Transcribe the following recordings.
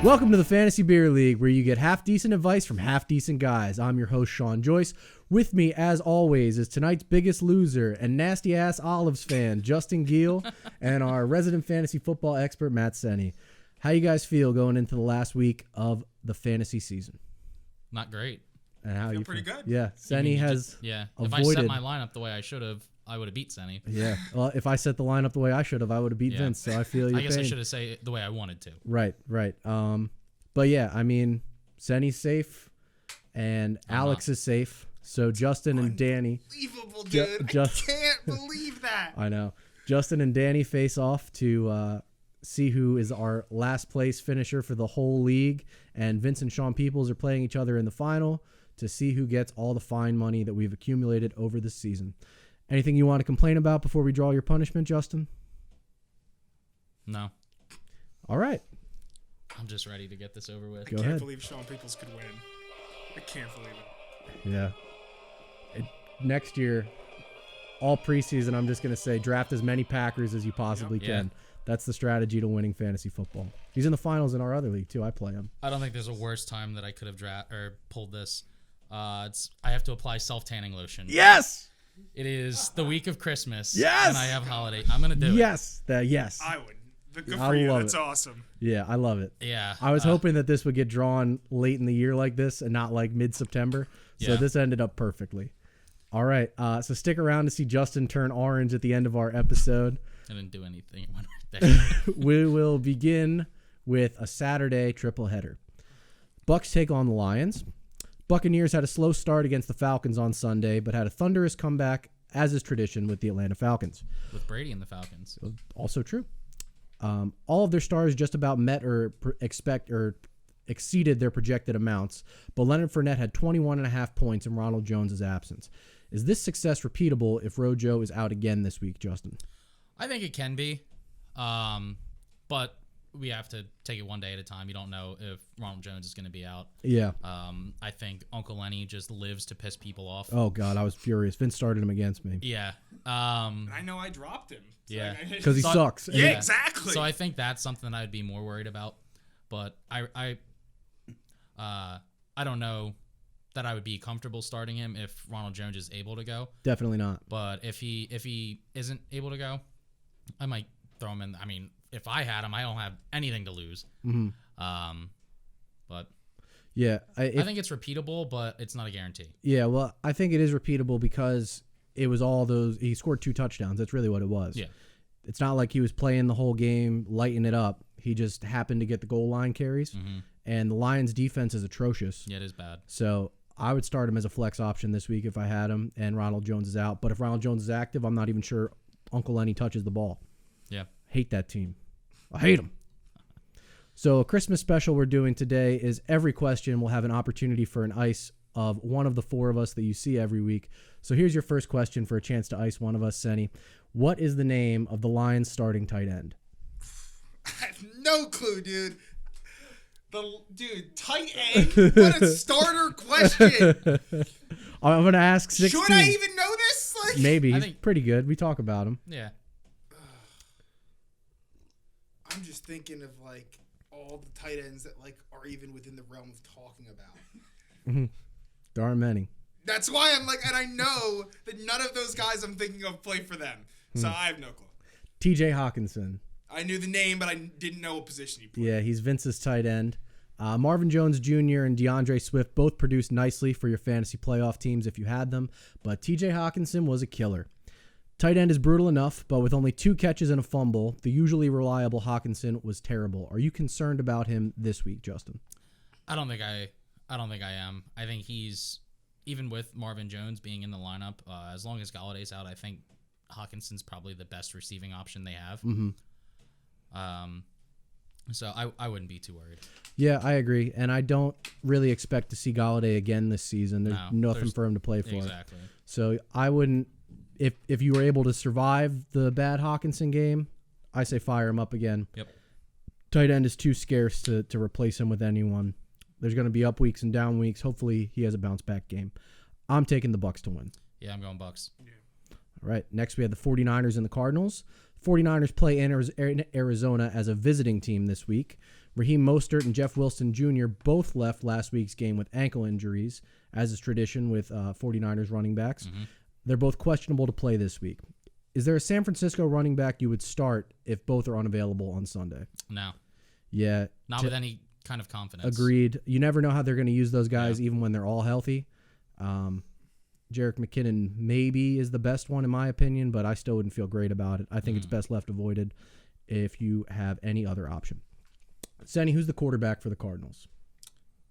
Welcome to the Fantasy Beer League, where you get half-decent advice from half-decent guys. I'm your host, Sean Joyce. With me, as always, is tonight's biggest loser and nasty-ass Olives fan, Justin Giel, and our resident fantasy football expert, Matt Senni. How you guys feel going into the last week of the fantasy season? Not great. And how you pretty feel? good. Yeah, Senni has If avoided. I set my lineup the way I should have, I would have beat Senni. Yeah, well, if I set the lineup the way I should have, I would have beat Vince. So I feel your I guess pain. I should have said it the way I wanted to. Right. But yeah, I mean, Senni's safe, and Alex is safe. So Justin and Danny. Unbelievable, dude. I can't believe that. I know. Justin and Danny face off to see who is our last place finisher for the whole league. And Vince and Sean Peoples are playing each other in the final to see who gets all the fine money that we've accumulated over this season. Anything you want to complain about before we draw your punishment, Justin? No. All right. I'm just ready to get this over with. I can't believe Sean Peoples could win. I can't believe it. Yeah. Next year, all preseason, I'm just going to say draft as many Packers as you possibly can. That's the strategy to winning fantasy football. He's in the finals in our other league, too. I play him. I don't think there's a worse time that I could have pulled this. I have to apply self-tanning lotion. Yes! It is the week of Christmas. Yes! And I have holiday. I'm going to do it. Yes. Yes. I would. Good I for you. love That's it. awesome. Yeah, I love it. Yeah. I was hoping that this would get drawn late in the year like this and not like mid-September. So this ended up perfectly. All right. So stick around to see Justin turn orange at the end of our episode. I didn't do anything. It went right there. We will begin with a Saturday triple header. Bucks take on the Lions. Buccaneers had a slow start against the Falcons on Sunday, but had a thunderous comeback, as is tradition with the Atlanta Falcons. With Brady and the Falcons. Also true. All of their stars just about met or exceeded their projected amounts, but Leonard Fournette had 21.5 points in Ronald Jones' absence. Is this success repeatable if Rojo is out again this week, Justin? I think it can be, but we have to take it one day at a time. You don't know if Ronald Jones is going to be out. Yeah. I think Uncle Lenny just lives to piss people off. Oh, God, I was furious. Vince started him against me. Yeah. And I know I dropped him. So Yeah. Because he sucks. Yeah, exactly. So I think that's something I'd be more worried about. But I don't know that I would be comfortable starting him if Ronald Jones is able to go. Definitely not. But if he isn't able to go, I might throw him in. I mean, if I had him, I don't have anything to lose. Mm-hmm. But yeah, I think it's repeatable, but it's not a guarantee. Yeah, well, I think it is repeatable because it was all those. He scored 2 touchdowns. That's really what it was. Yeah. It's not like he was playing the whole game, lighting it up. He just happened to get the goal line carries, and the Lions' defense is atrocious. Yeah, it is bad. So I would start him as a flex option this week if I had him, and Ronald Jones is out. But if Ronald Jones is active, I'm not even sure Uncle Lenny touches the ball. Yeah. Hate that team. I hate them. So a Christmas special we're doing today is every question will have an opportunity for an ice of one of the 4 of us that you see every week. So here's your first question for a chance to ice one of us, Senni. What is the name of the Lions starting tight end? I have no clue, dude. Tight end? What a starter question. I'm going to ask 16. Should I even know this? Maybe. He's pretty good. We talk about him. Yeah. I'm just thinking of all the tight ends that are even within the realm of talking about. Mm-hmm. There aren't many. That's why I'm and I know that none of those guys I'm thinking of play for them. So I have no clue. TJ Hawkinson. I knew the name, but I didn't know what position he played. Yeah, he's Vince's tight end. Marvin Jones Jr. and DeAndre Swift both produced nicely for your fantasy playoff teams if you had them, but TJ Hawkinson was a killer. Tight end is brutal enough, but with only 2 catches and a fumble, the usually reliable Hawkinson was terrible. Are you concerned about him this week, Justin? I don't think I am. I think he's, even with Marvin Jones being in the lineup, as long as Galladay's out, I think Hawkinson's probably the best receiving option they have. Mm-hmm. So I wouldn't be too worried. Yeah, I agree. And I don't really expect to see Galladay again this season. There's nothing for him to play for. Exactly. So I wouldn't, if you were able to survive the bad Hawkinson game, I say fire him up again. Yep. Tight end is too scarce to replace him with anyone. There's going to be up weeks and down weeks. Hopefully he has a bounce back game. I'm taking the Bucs to win. Yeah, I'm going Bucs. Yeah. All right. Next, we have the 49ers and the Cardinals. 49ers play in Arizona as a visiting team this week. Raheem Mostert and Jeff Wilson Jr. both left last week's game with ankle injuries, as is tradition with 49ers running backs. Mm-hmm. They're both questionable to play this week. Is there a San Francisco running back you would start if both are unavailable on Sunday? No. Yeah. Not with any kind of confidence. Agreed. You never know how they're going to use those guys, even when they're all healthy. Jerick McKinnon maybe is the best one in my opinion, but I still wouldn't feel great about it. I think it's best left avoided if you have any other option. Senny, who's the quarterback for the Cardinals?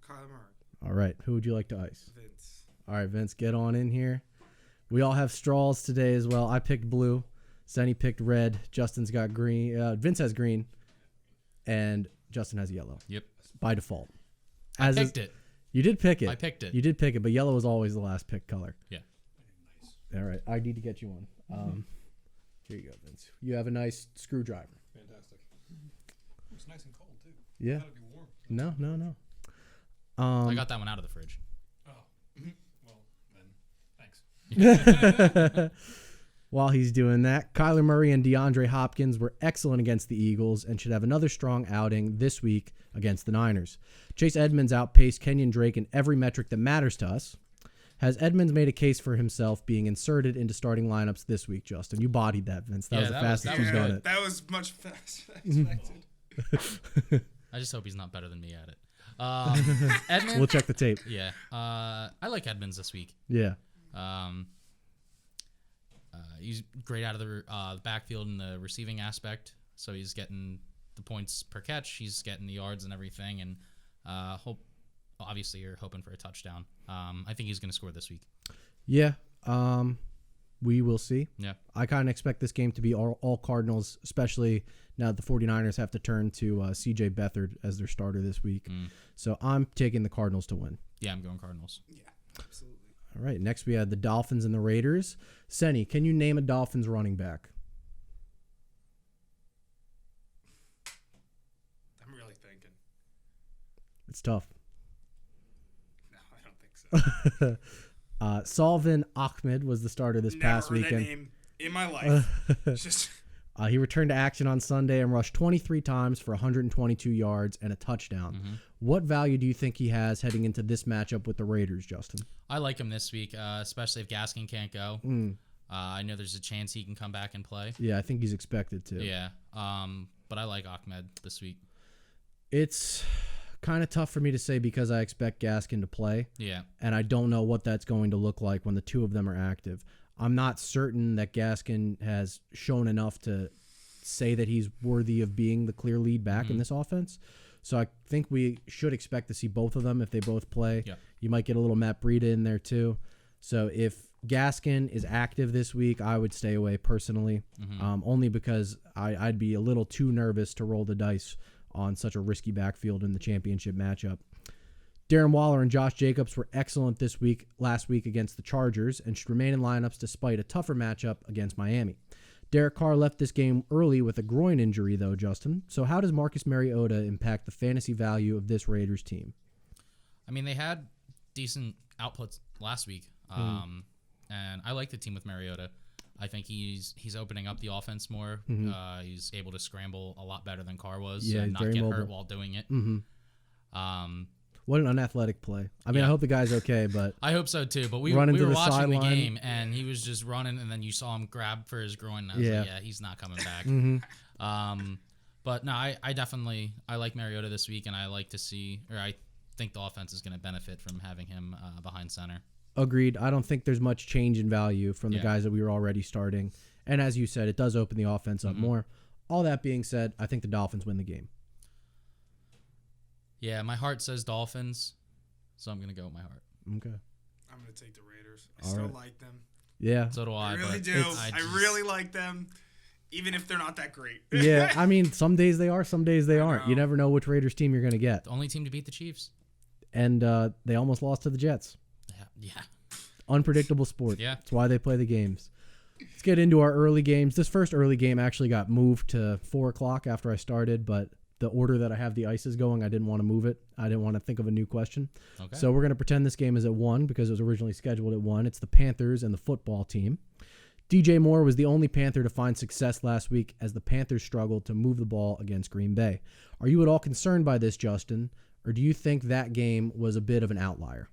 Kyler Murray. All right. Who would you like to ice? Vince. All right, Vince, get on in here. We all have straws today as well. I picked blue. Senny picked red. Justin's got green. Vince has green. And Justin has yellow. Yep. By default. I picked it. You did pick it. I picked it. You did pick it, but yellow is always the last pick color. Yeah. All right. I need to get you one. Here you go, Vince. You have a nice screwdriver. Fantastic. It's nice and cold, too. Yeah. Gotta be warm. No. I got that one out of the fridge. Oh. Well, then, thanks. While he's doing that, Kyler Murray and DeAndre Hopkins were excellent against the Eagles and should have another strong outing this week against the Niners. Chase Edmonds outpaced Kenyon Drake in every metric that matters to us. Has Edmonds made a case for himself being inserted into starting lineups this week, Justin? You bodied that, Vince. That was the fastest you've done it. That was much faster than expected. I just hope he's not better than me at it. Edmonds. We'll check the tape. Yeah. I like Edmonds this week. Yeah. He's great out of the backfield in the receiving aspect, so he's getting the points per catch. He's getting the yards and everything, and obviously you're hoping for a touchdown. I think he's going to score this week. Yeah. We will see. Yeah. I kind of expect this game to be all Cardinals, especially now that the 49ers have to turn to C.J. Beathard as their starter this week. So I'm taking the Cardinals to win. Yeah, I'm going Cardinals. Yeah, absolutely. All right, next we had the Dolphins and the Raiders. Senny, can you name a Dolphins running back? I'm really thinking. It's tough. No, I don't think so. Salvin Ahmed was the starter this past Never heard weekend. that name in my life. It's just He returned to action on Sunday and rushed 23 times for 122 yards and a touchdown. What value do you think he has heading into this matchup with the Raiders, Justin? I like him this week, especially if Gaskin can't go. I know there's a chance he can come back and play. Yeah, I think he's expected to. Yeah, but I like Ahmed this week. It's kind of tough for me to say because I expect Gaskin to play. Yeah. And I don't know what that's going to look like when the two of them are active. I'm not certain that Gaskin has shown enough to say that he's worthy of being the clear lead back in this offense. So I think we should expect to see both of them if they both play. Yeah. You might get a little Matt Breida in there too. So if Gaskin is active this week, I would stay away personally, only because I'd be a little too nervous to roll the dice on such a risky backfield in the championship matchup. Darren Waller and Josh Jacobs were excellent last week against the Chargers and should remain in lineups despite a tougher matchup against Miami. Derek Carr left this game early with a groin injury, though, Justin. So how does Marcus Mariota impact the fantasy value of this Raiders team? I mean, they had decent outputs last week, and I like the team with Mariota. I think he's opening up the offense more. He's able to scramble a lot better than Carr was and not get hurt while doing it. What an unathletic play. I mean, I hope the guy's okay, but I hope so too. But we were watching the game, and he was just running, and then you saw him grab for his groin. And I was like, yeah, he's not coming back. But no, I like Mariota this week, and I think the offense is going to benefit from having him behind center. Agreed. I don't think there's much change in value from the guys that we were already starting. And as you said, it does open the offense up more. All that being said, I think the Dolphins win the game. Yeah, my heart says Dolphins, so I'm going to go with my heart. Okay. I'm going to take the Raiders. I still like them. Yeah. So do I. I really do. I really like them, even if they're not that great. Yeah, I mean, some days they are, some days they aren't. You never know which Raiders team you're going to get. The only team to beat the Chiefs. And they almost lost to the Jets. Yeah. Unpredictable sport. Yeah. That's why they play the games. Let's get into our early games. This first early game actually got moved to 4 o'clock after I started, but the order that I have the ices going, I didn't want to move it. I didn't want to think of a new question. Okay. So we're going to pretend this game is at 1 because it was originally scheduled at 1. It's the Panthers and the football team. DJ Moore was the only Panther to find success last week as the Panthers struggled to move the ball against Green Bay. Are you at all concerned by this, Justin, or do you think that game was a bit of an outlier?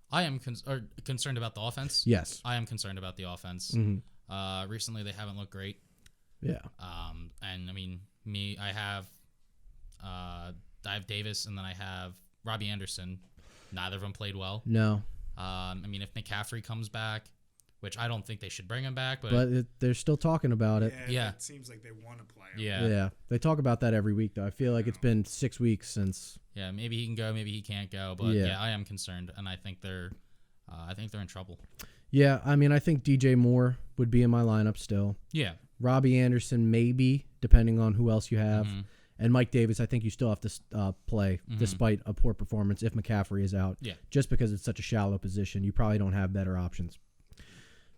I am concerned about the offense. Yes. I am concerned about the offense. Mm-hmm. Recently, they haven't looked great. Yeah. And I mean, I have Davis, and then I have Robbie Anderson. Neither of them played well. No. I mean, if McCaffrey comes back, which I don't think they should bring him back, but they're still talking about it. Yeah. It seems like they want to play him. Yeah. They talk about that every week, though. I feel like it's been 6 weeks since. Yeah, maybe he can go, maybe he can't go, but yeah, I am concerned, and I think they're in trouble. Yeah, I mean, I think DJ Moore would be in my lineup still. Yeah. Robbie Anderson, maybe, depending on who else you have. Mm-hmm. And Mike Davis, I think you still have to play despite a poor performance if McCaffrey is out. Yeah. Just because it's such a shallow position, you probably don't have better options.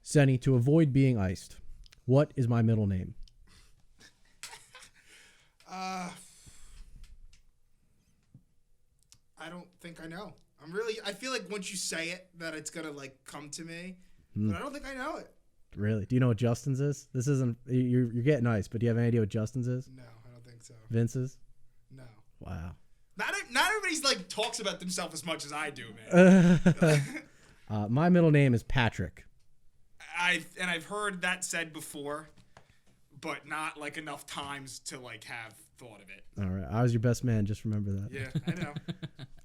Senny, to avoid being iced, what is my middle name? I don't think I know. I feel like once you say it that it's going to like come to me, but I don't think I know it. Really? Do you know what Justin's is? This isn't, you're getting iced, but do you have any idea what Justin's is? No, I don't think so. Vince's? No. Wow. Not everybody's like talks about themselves as much as I do, man. My middle name is Patrick. I've heard that said before, but not like enough times to like have thought of it. All right. I was your best man. Just remember that. Yeah, I know.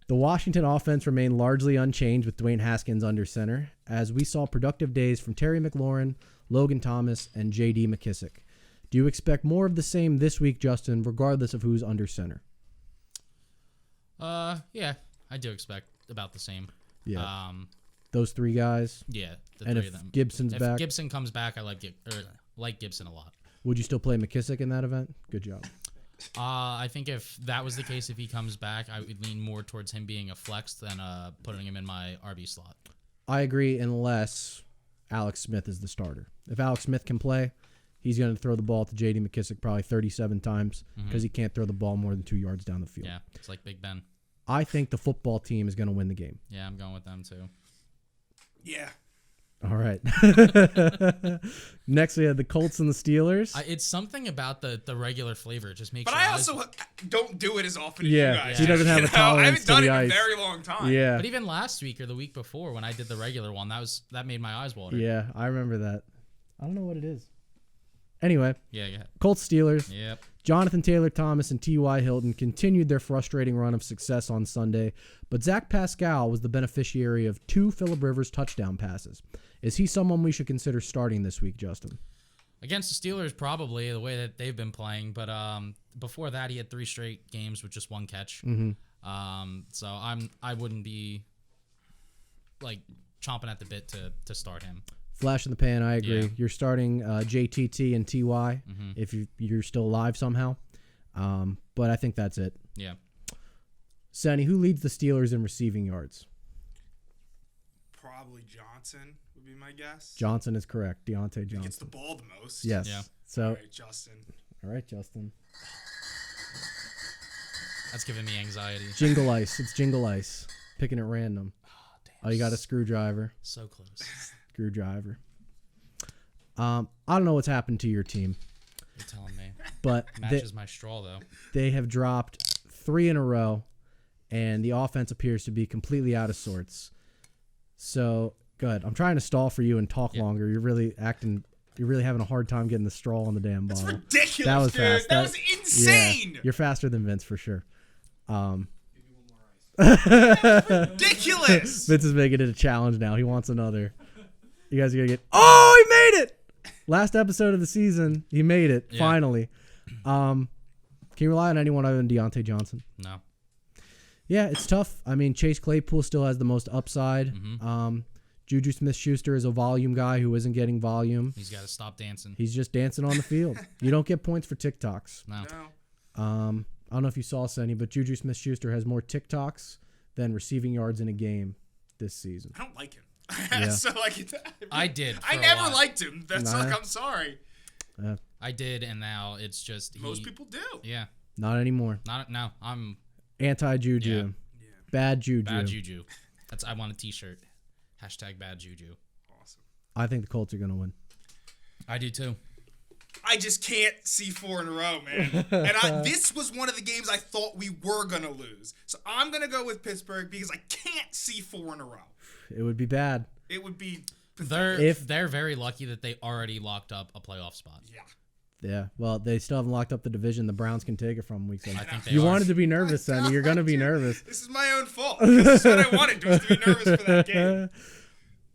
The Washington offense remained largely unchanged with Dwayne Haskins under center, as we saw productive days from Terry McLaurin, Logan Thomas, and J.D. McKissick. Do you expect more of the same this week, Justin, regardless of who's under center? Yeah, I do expect about the same. Yeah. Those three guys? Yeah, the and three if of them. Gibson's back? If Gibson comes back, I like Gibson a lot. Would you still play McKissick in that event? Good job. I think if that was the case, if he comes back, I would lean more towards him being a flex than putting him in my RB slot. I agree, unless Alex Smith is the starter. If Alex Smith can play, he's going to throw the ball to J.D. McKissick probably 37 times because he can't throw the ball more than 2 yards down the field. Yeah, it's like Big Ben. I think the football team is going to win the game. Yeah, I'm going with them too. Yeah. All right. Next, we had the Colts and the Steelers. It's something about the regular flavor. It just makes. But I also don't do it as often as yeah, you guys. he doesn't have a tolerance I haven't done to it the in a ice. very long time. Yeah. But even last week or the week before when I did the regular one, that made my eyes water. Yeah, I remember that. I don't know what it is. Anyway. Yeah. Colts Steelers. Yep. Jonathan Taylor Thomas and T.Y. Hilton continued their frustrating run of success on Sunday, but Zach Pascal was the beneficiary of 2 Phillip Rivers touchdown passes. Is he someone we should consider starting this week, Justin? Against the Steelers, probably, the way that they've been playing. But before that, he had 3 straight games with just 1 catch. So I wouldn't be like chomping at the bit to start him. Flash in the pan, I agree. Yeah. You're starting JTT and TY if you're still alive somehow. But I think that's it. Yeah. Sonny, who leads the Steelers in receiving yards? Probably Johnson would be my guess. Johnson is correct. Deontay Johnson. He gets the ball the most. Yes. Yeah. So, All right, Justin. That's giving me anxiety. Jingle Ice. It's Jingle Ice. Picking at random. Damn. You got a screwdriver. So close. Screwdriver. I don't know what's happened to your team, You're telling me. but Matches my straw, though. they have dropped 3 in a row, and the offense appears to be completely out of sorts. So, good. I'm trying to stall for you and talk longer. You're really having a hard time getting the straw on the damn bottle. That's ridiculous, That was dude. fast. That was insane. Yeah, you're faster than Vince for sure. Ridiculous. Vince is making it a challenge now. He wants another. You guys are going to get... Oh, he made it! Last episode of the season, he made it, finally. Can you rely on anyone other than Deontay Johnson? No. Yeah, it's tough. I mean, Chase Claypool still has the most upside. Juju Smith-Schuster is a volume guy who isn't getting volume. He's got to stop dancing. He's just dancing on the field. You don't get points for TikToks. No. I don't know if you saw Sonny, but Juju Smith-Schuster has more TikToks than receiving yards in a game this season. I don't like him. Yeah. So I did. I never liked him. That's I'm sorry. I did, and now it's just Most people do. Yeah. Not anymore. No. I'm Anti-Juju. Yeah. Bad Juju. bad juju. I want a T-shirt. # bad juju. Awesome. I think the Colts are going to win. I do too. I just can't see 4 in a row, man. And this was one of the games I thought we were going to lose. So I'm going to go with Pittsburgh because I can't see 4 in a row. It would be bad. It would be... They're very lucky that they already locked up a playoff spot. Yeah. Yeah, well, they still haven't locked up the division. The Browns can take it from week 7. I think You wanted to be nervous, Sonny. You're going to be nervous. This is my own fault. This is what I wanted, was to be nervous for that game.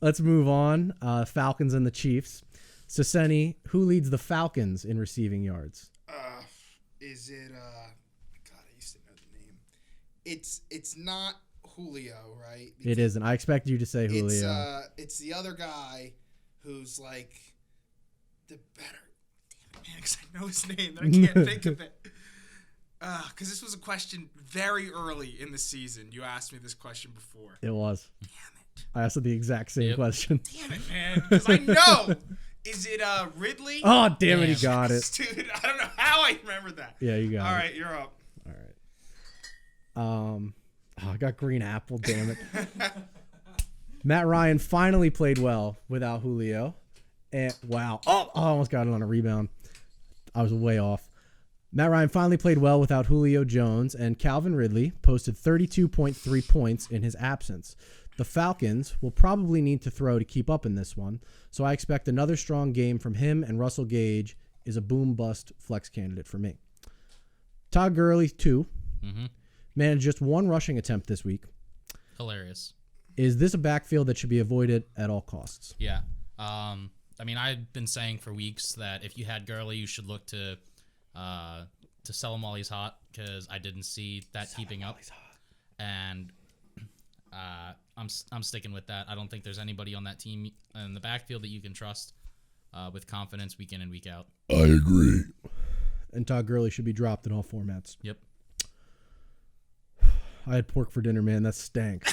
Let's move on. Falcons and the Chiefs. So, Senny, who leads the Falcons in receiving yards? Is it... God, I used to know the name. It's not Julio, right? Because it isn't. I expect you to say Julio. It's the other guy who's like the better... Man, because I know his name, and I can't think of it. Because this was a question very early in the season. You asked me this question before. It was. Damn it. I asked the exact same question. Damn it, man. Because I know. Is it Ridley? Oh, damn it, he got it. Dude, I don't know how I remember that. Yeah, you got it. All right, you're up. All right. I got green apple, damn it. Matt Ryan finally played well without Julio. And wow. Oh, I almost got it on a rebound. I was way off. Matt Ryan finally played well without Julio Jones, and Calvin Ridley posted 32.3 points in his absence. The Falcons will probably need to throw to keep up in this one, so I expect another strong game from him, and Russell Gage is a boom-bust flex candidate for me. Todd Gurley, too, managed just 1 rushing attempt this week. Hilarious. Is this a backfield that should be avoided at all costs? Yeah. I mean, I've been saying for weeks that if you had Gurley, you should look to sell him while he's hot, because I didn't see that keeping up. And I'm sticking with that. I don't think there's anybody on that team in the backfield that you can trust with confidence week in and week out. I agree. And Todd Gurley should be dropped in all formats. Yep. I had pork for dinner, man. That stank.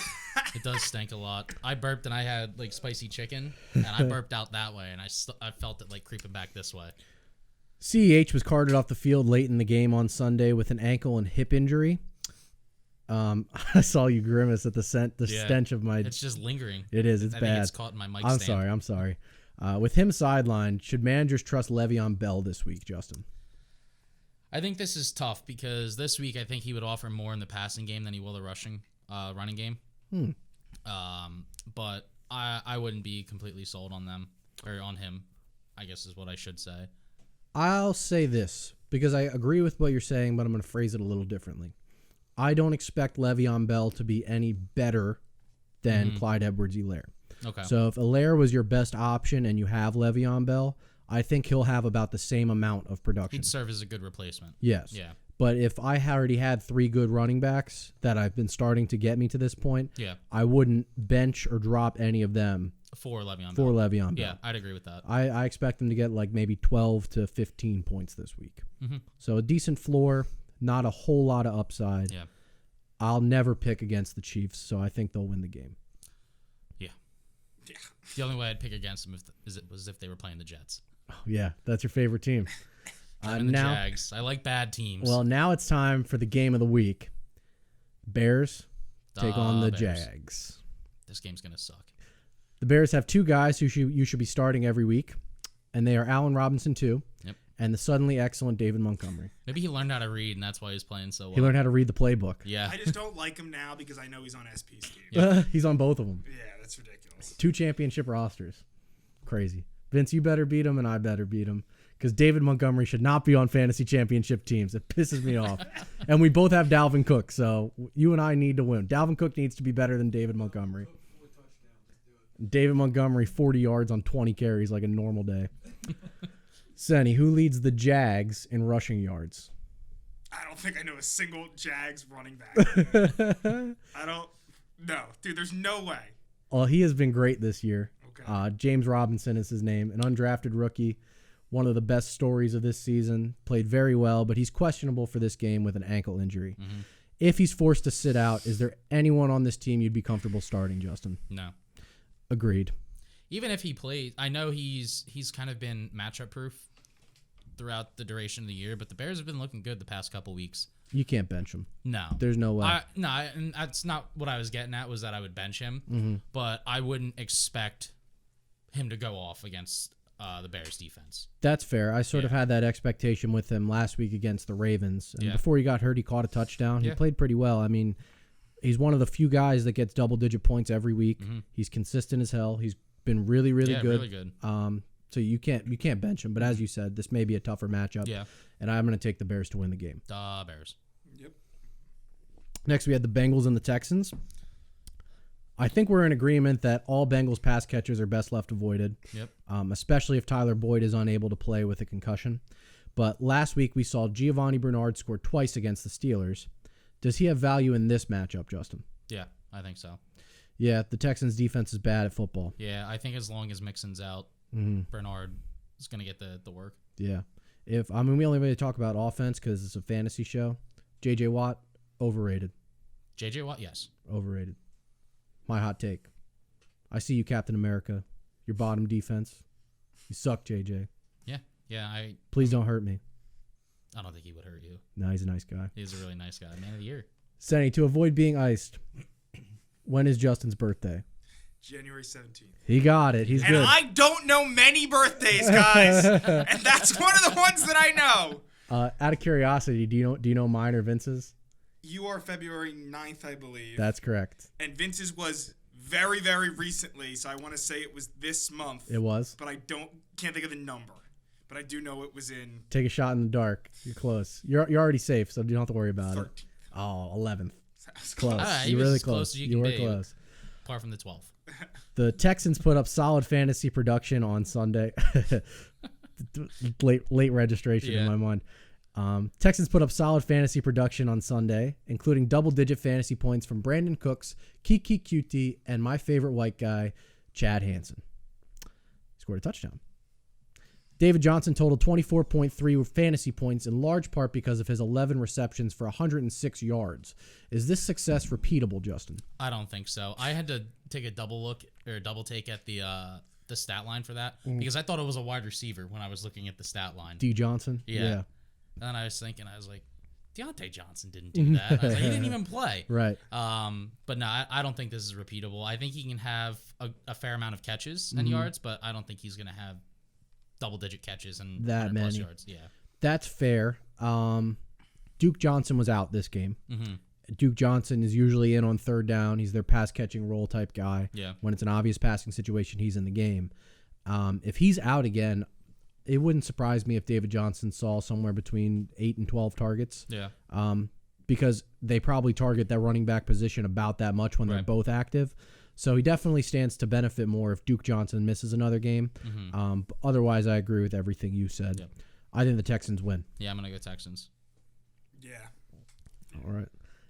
It does stink a lot. I burped and I had like spicy chicken, and I burped out that way, and I felt it like creeping back this way. CEH was carted off the field late in the game on Sunday with an ankle and hip injury. I saw you grimace at the stench of my... It's just lingering. It is. It's I bad. think it's caught in my mic stand. I'm sorry. With him sidelined, should managers trust Le'Veon Bell this week, Justin? I think this is tough because this week I think he would offer more in the passing game than he will the running game. But I wouldn't be completely sold on them or on him, I guess is what I should say. I'll say this because I agree with what you're saying, but I'm going to phrase it a little differently. I don't expect Le'Veon Bell to be any better than Clyde Edwards-Helaire. Okay. So if Helaire was your best option and you have Le'Veon Bell, I think he'll have about the same amount of production. He'd serve as a good replacement. Yes. Yeah. But if I already had 3 good running backs that I've been starting to get me to this point, I wouldn't bench or drop any of them for Le'Veon Bell. Yeah, I'd agree with that. I expect them to get like maybe 12 to 15 points this week. So a decent floor, not a whole lot of upside. Yeah. I'll never pick against the Chiefs, so I think they'll win the game. Yeah. The only way I'd pick against them was if they were playing the Jets. Oh, yeah, that's your favorite team. And the Jags. I like bad teams. Well, now it's time for the game of the week. Bears take on the Jags. This game's going to suck. The Bears have 2 guys who you should be starting every week, and they are Allen Robinson, too, and the suddenly excellent David Montgomery. Maybe he learned how to read, and that's why he's playing so well. He learned how to read the playbook. Yeah. I just don't like him now because I know he's on SP's team. Yeah. He's on both of them. Yeah, that's ridiculous. 2 championship rosters. Crazy. Vince, you better beat him, and I better beat him. Because David Montgomery should not be on fantasy championship teams. It pisses me off. And we both have Dalvin Cook, so you and I need to win. Dalvin Cook needs to be better than David Montgomery. David Montgomery, 40 yards on 20 carries like a normal day. Senny, who leads the Jags in rushing yards? I don't think I know a single Jags running back. I don't. No, dude, there's no way. Well, he has been great this year. Okay. James Robinson is his name, an undrafted rookie. One of the best stories of this season. Played very well, but he's questionable for this game with an ankle injury. If he's forced to sit out, is there anyone on this team you'd be comfortable starting, Justin? No. Agreed. Even if he plays, I know he's kind of been matchup proof throughout the duration of the year, but the Bears have been looking good the past couple weeks. You can't bench him. No. There's no way. And that's not what I was getting at, was that I would bench him, but I wouldn't expect him to go off against the Bears defense. That's fair. I sort of had that expectation with him last week against the Ravens. And before he got hurt, he caught a touchdown. He played pretty well. I mean, he's one of the few guys that gets double-digit points every week. He's consistent as hell. He's been really, really good. Really good. So you can't bench him. But as you said, this may be a tougher matchup. Yeah. And I'm going to take the Bears to win the game. The Bears. Yep. Next, we had the Bengals and the Texans. I think we're in agreement that all Bengals pass catchers are best left avoided. Yep. Especially if Tyler Boyd is unable to play with a concussion. But last week we saw Giovanni Bernard score twice against the Steelers. Does he have value in this matchup, Justin? Yeah, I think so. Yeah, the Texans' defense is bad at football. Yeah, I think as long as Mixon's out, Bernard is going to get the work. Yeah. We only really talk about offense because it's a fantasy show. J.J. Watt, overrated. J.J. Watt, yes. Overrated. My hot take. I see you, Captain America. Your bottom defense. You suck, J.J. Yeah. Please don't hurt me. I don't think he would hurt you. No, he's a nice guy. He's a really nice guy. Man of the year. Senny, to avoid being iced, when is Justin's birthday? January 17th. He got it. He's and good. I don't know many birthdays, guys. And that's one of the ones that I know. Out of curiosity, do you know mine or Vince's? You are February 9th, I believe. That's correct. And Vince's was very, very recently, so I want to say it was this month. It was? But I can't think of the number. But I do know it was in... Take a shot in the dark. You're close. You're already safe, so you don't have to worry about 13th. it. Oh, 11th. Close. Close. You You're really as close close. as you You can were be. close. Apart from the 12th. The Texans put up solid fantasy production on Sunday. late registration in my mind. Texans put up solid fantasy production on Sunday, including double-digit fantasy points from Brandon Cooks, Kiki Cutie, and my favorite white guy, Chad Hansen. He scored a touchdown. David Johnson totaled 24.3 fantasy points in large part because of his 11 receptions for 106 yards. Is this success repeatable, Justin? I don't think so. I had to take a double take at the stat line for that because I thought it was a wide receiver when I was looking at the stat line. D. Johnson? Yeah. And then I was thinking, Deontay Johnson didn't do that. I was like, he didn't even play. Right. But no, I don't think this is repeatable. I think he can have a fair amount of catches and yards, but I don't think he's going to have double-digit catches and that 100+ many yards. Yeah. That's fair. Duke Johnson was out this game. Duke Johnson is usually in on third down. He's their pass-catching role type guy. Yeah. When it's an obvious passing situation, he's in the game. If he's out again, it wouldn't surprise me if David Johnson saw somewhere between 8 and 12 targets. Yeah. Because they probably target that running back position about that much when they're both active. So he definitely stands to benefit more if Duke Johnson misses another game. But otherwise, I agree with everything you said. Yep. I think the Texans win. Yeah, I'm going to go Texans. Yeah. All right.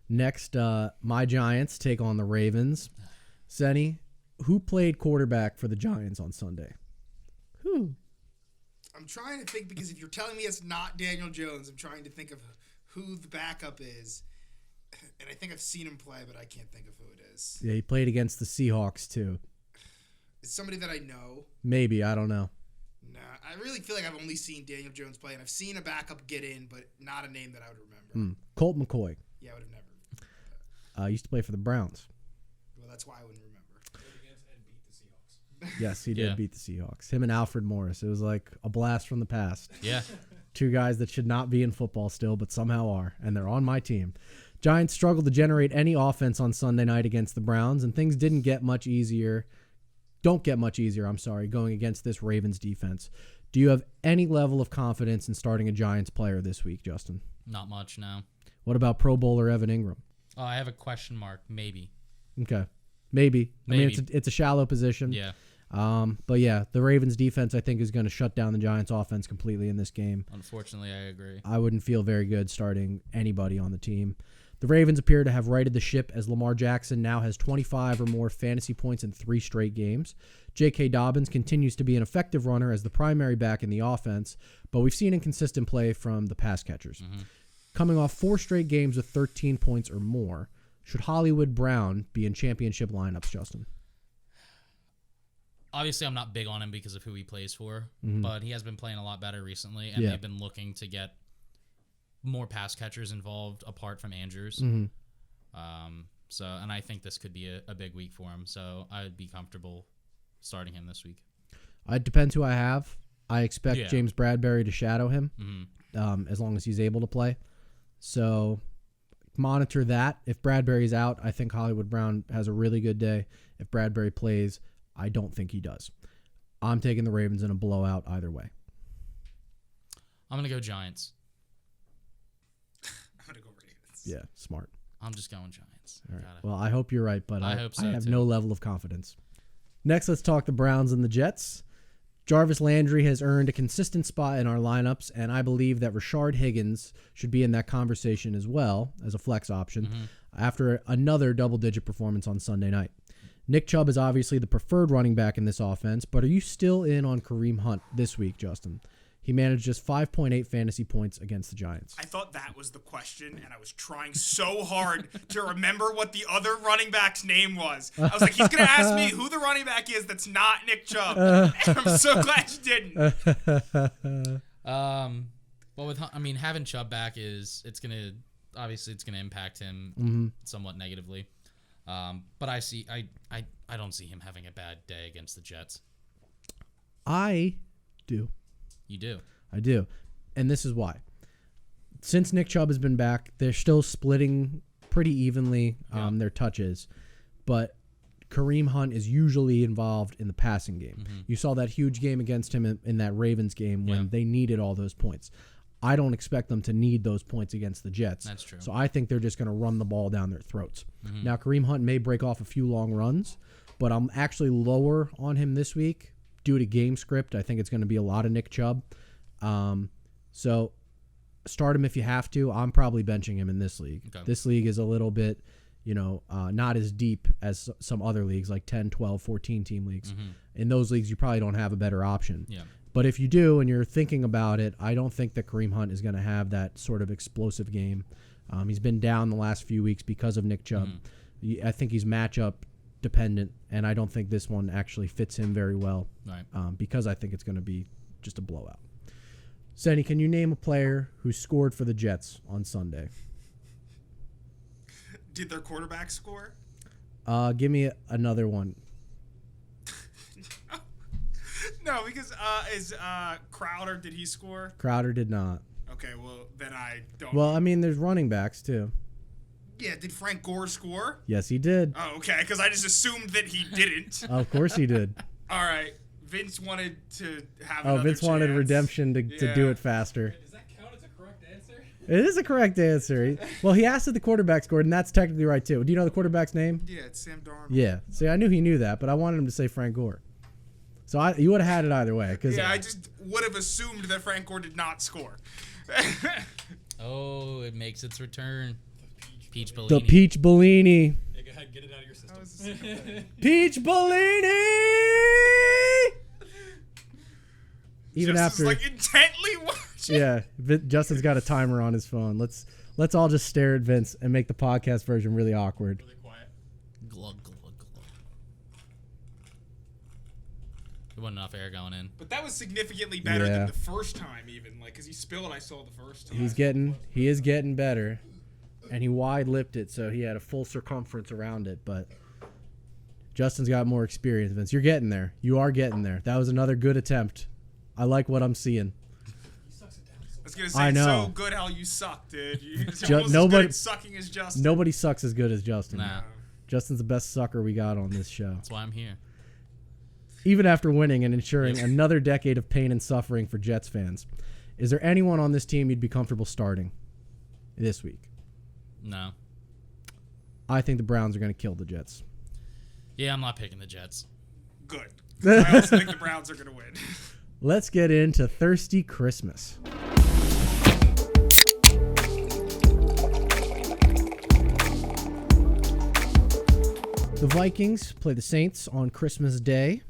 Next, my Giants take on the Ravens. Senny, who played quarterback for the Giants on Sunday? Who? I'm trying to think because if you're telling me it's not Daniel Jones, I'm trying to think of who the backup is. And I think I've seen him play, but I can't think of who it is. Yeah, he played against the Seahawks, too. It's somebody that I know. Maybe. I don't know. Nah, I really feel like I've only seen Daniel Jones play, and I've seen a backup get in, but not a name that I would remember. Colt McCoy. Yeah, I would have never. Used to play for the Browns. Well, that's why I wouldn't remember. Played against and beat the Seahawks. Yes, he did beat the Seahawks. Him and Alfred Morris. It was like a blast from the past. Yeah. Two guys that should not be in football still, but somehow are, and they're on my team. Giants struggled to generate any offense on Sunday night against the Browns, and things don't get much easier, going against this Ravens defense. Do you have any level of confidence in starting a Giants player this week, Justin? Not much, no. What about Pro Bowler Evan Ingram? Oh, I have a question mark. Maybe. Okay. Maybe. I mean, Maybe. it's a shallow position. Yeah. But yeah, the Ravens defense, I think, is going to shut down the Giants offense completely in this game. Unfortunately, I agree. I wouldn't feel very good starting anybody on the team. The Ravens appear to have righted the ship as Lamar Jackson now has 25 or more fantasy points in 3 straight games. J.K. Dobbins continues to be an effective runner as the primary back in the offense, but we've seen inconsistent play from the pass catchers. Coming off 4 straight games with 13 points or more, should Hollywood Brown be in championship lineups, Justin? Obviously, I'm not big on him because of who he plays for, but he has been playing a lot better recently, and they've been looking to get more pass catchers involved apart from Andrews. And I think this could be a big week for him, so I would be comfortable starting him this week. It depends who I have. I expect Yeah. James Bradbury to shadow him Mm-hmm. as long as he's able to play. So monitor that. If Bradbury's out, I think Hollywood Brown has a really good day. If Bradbury plays, I don't think he does. I'm taking the Ravens in a blowout either way. I'm going to go Giants. I'm gonna go Ravens. Yeah, smart. I'm just going Giants. All right. Well, I hope you're right, but I hope so, I have too. no level of confidence. Next, let's talk the Browns and the Jets. Jarvis Landry has earned a consistent spot in our lineups, and I believe that Rashard Higgins should be in that conversation as well as a flex option after another double-digit performance on Sunday night. Nick Chubb is obviously the preferred running back in this offense, but are you still in on Kareem Hunt this week, Justin? He managed just 5.8 fantasy points against the Giants. I thought that was the question, and I was trying so hard to remember what the other running back's name was. I was like, he's going to ask me who the running back is that's not Nick Chubb. And I'm so glad you didn't. Well, having Chubb back it's gonna impact him somewhat negatively. But I don't see him having a bad day against the Jets. I do. You do. I do. And this is why. Since Nick Chubb has been back, they're still splitting pretty evenly their touches. But Kareem Hunt is usually involved in the passing game. You saw that huge game against him in that Ravens game when they needed all those points. I don't expect them to need those points against the Jets. That's true. So I think they're just going to run the ball down their throats. Now, Kareem Hunt may break off a few long runs, but I'm actually lower on him this week due to game script. I think it's going to be a lot of Nick Chubb. So start him if you have to. I'm probably benching him in this league. Okay. This league is a little bit, not as deep as some other leagues like 10, 12, 14 team leagues. In those leagues, you probably don't have a better option. Yeah. But if you do and you're thinking about it, I don't think that Kareem Hunt is going to have that sort of explosive game. He's been down the last few weeks because of Nick Chubb. I think he's matchup dependent, and I don't think this one actually fits him very well because I think it's going to be just a blowout. Senny, can you name a player who scored for the Jets on Sunday? Did their quarterback score? Give me another one. No, because is Crowder, did he score? Crowder did not. Okay, well, then I don't. Well, I mean, there's running backs, too. Yeah, did Frank Gore score? Yes, he did. Oh, okay, because I just assumed that he didn't. Of course he did. All right, Vince wanted to have Oh, another Vince wanted chance. redemption to do it faster. Does that count as a correct answer? It is a correct answer. Well, he asked if the quarterback scored, and that's technically right, too. Do you know the quarterback's name? Yeah, it's Sam Darnold. Yeah. See, I knew he knew that, but I wanted him to say Frank Gore. So you would have had it either way. Yeah, I just would have assumed that Frank Gore did not score. Oh, it makes its return. Peach Bellini. The Peach Bellini. Yeah, go ahead, get it out of your system. Peach Bellini! Even Justin's after, like intently watching. yeah, Justin's got a timer on his phone. Let's all just stare at Vince and make the podcast version really awkward. Really quiet. Glug, glug, glug. There wasn't enough air going in. But that was significantly better Yeah. than the first time, even. Like, because he spilled, I saw the first time. He is getting better, and he wide-lipped it, so he had a full circumference around it. But Justin's got more experience, Vince. You're getting there. You are getting there. That was another good attempt. I like what I'm seeing. I was gonna say, I it's know. so good how you suck, dude. You're Ju- almost as nobody- good at sucking as Justin. Nobody sucks as good as Justin. Nah, Justin's the best sucker we got on this show. that's why I'm here. Even after winning and ensuring another decade of pain and suffering for Jets fans, is there anyone on this team you'd be comfortable starting this week? No. I think the Browns are going to kill the Jets. Yeah, I'm not picking the Jets. Good. I also think the Browns are gonna win. Let's get into Thirsty Christmas. The Vikings play the Saints on Christmas Day.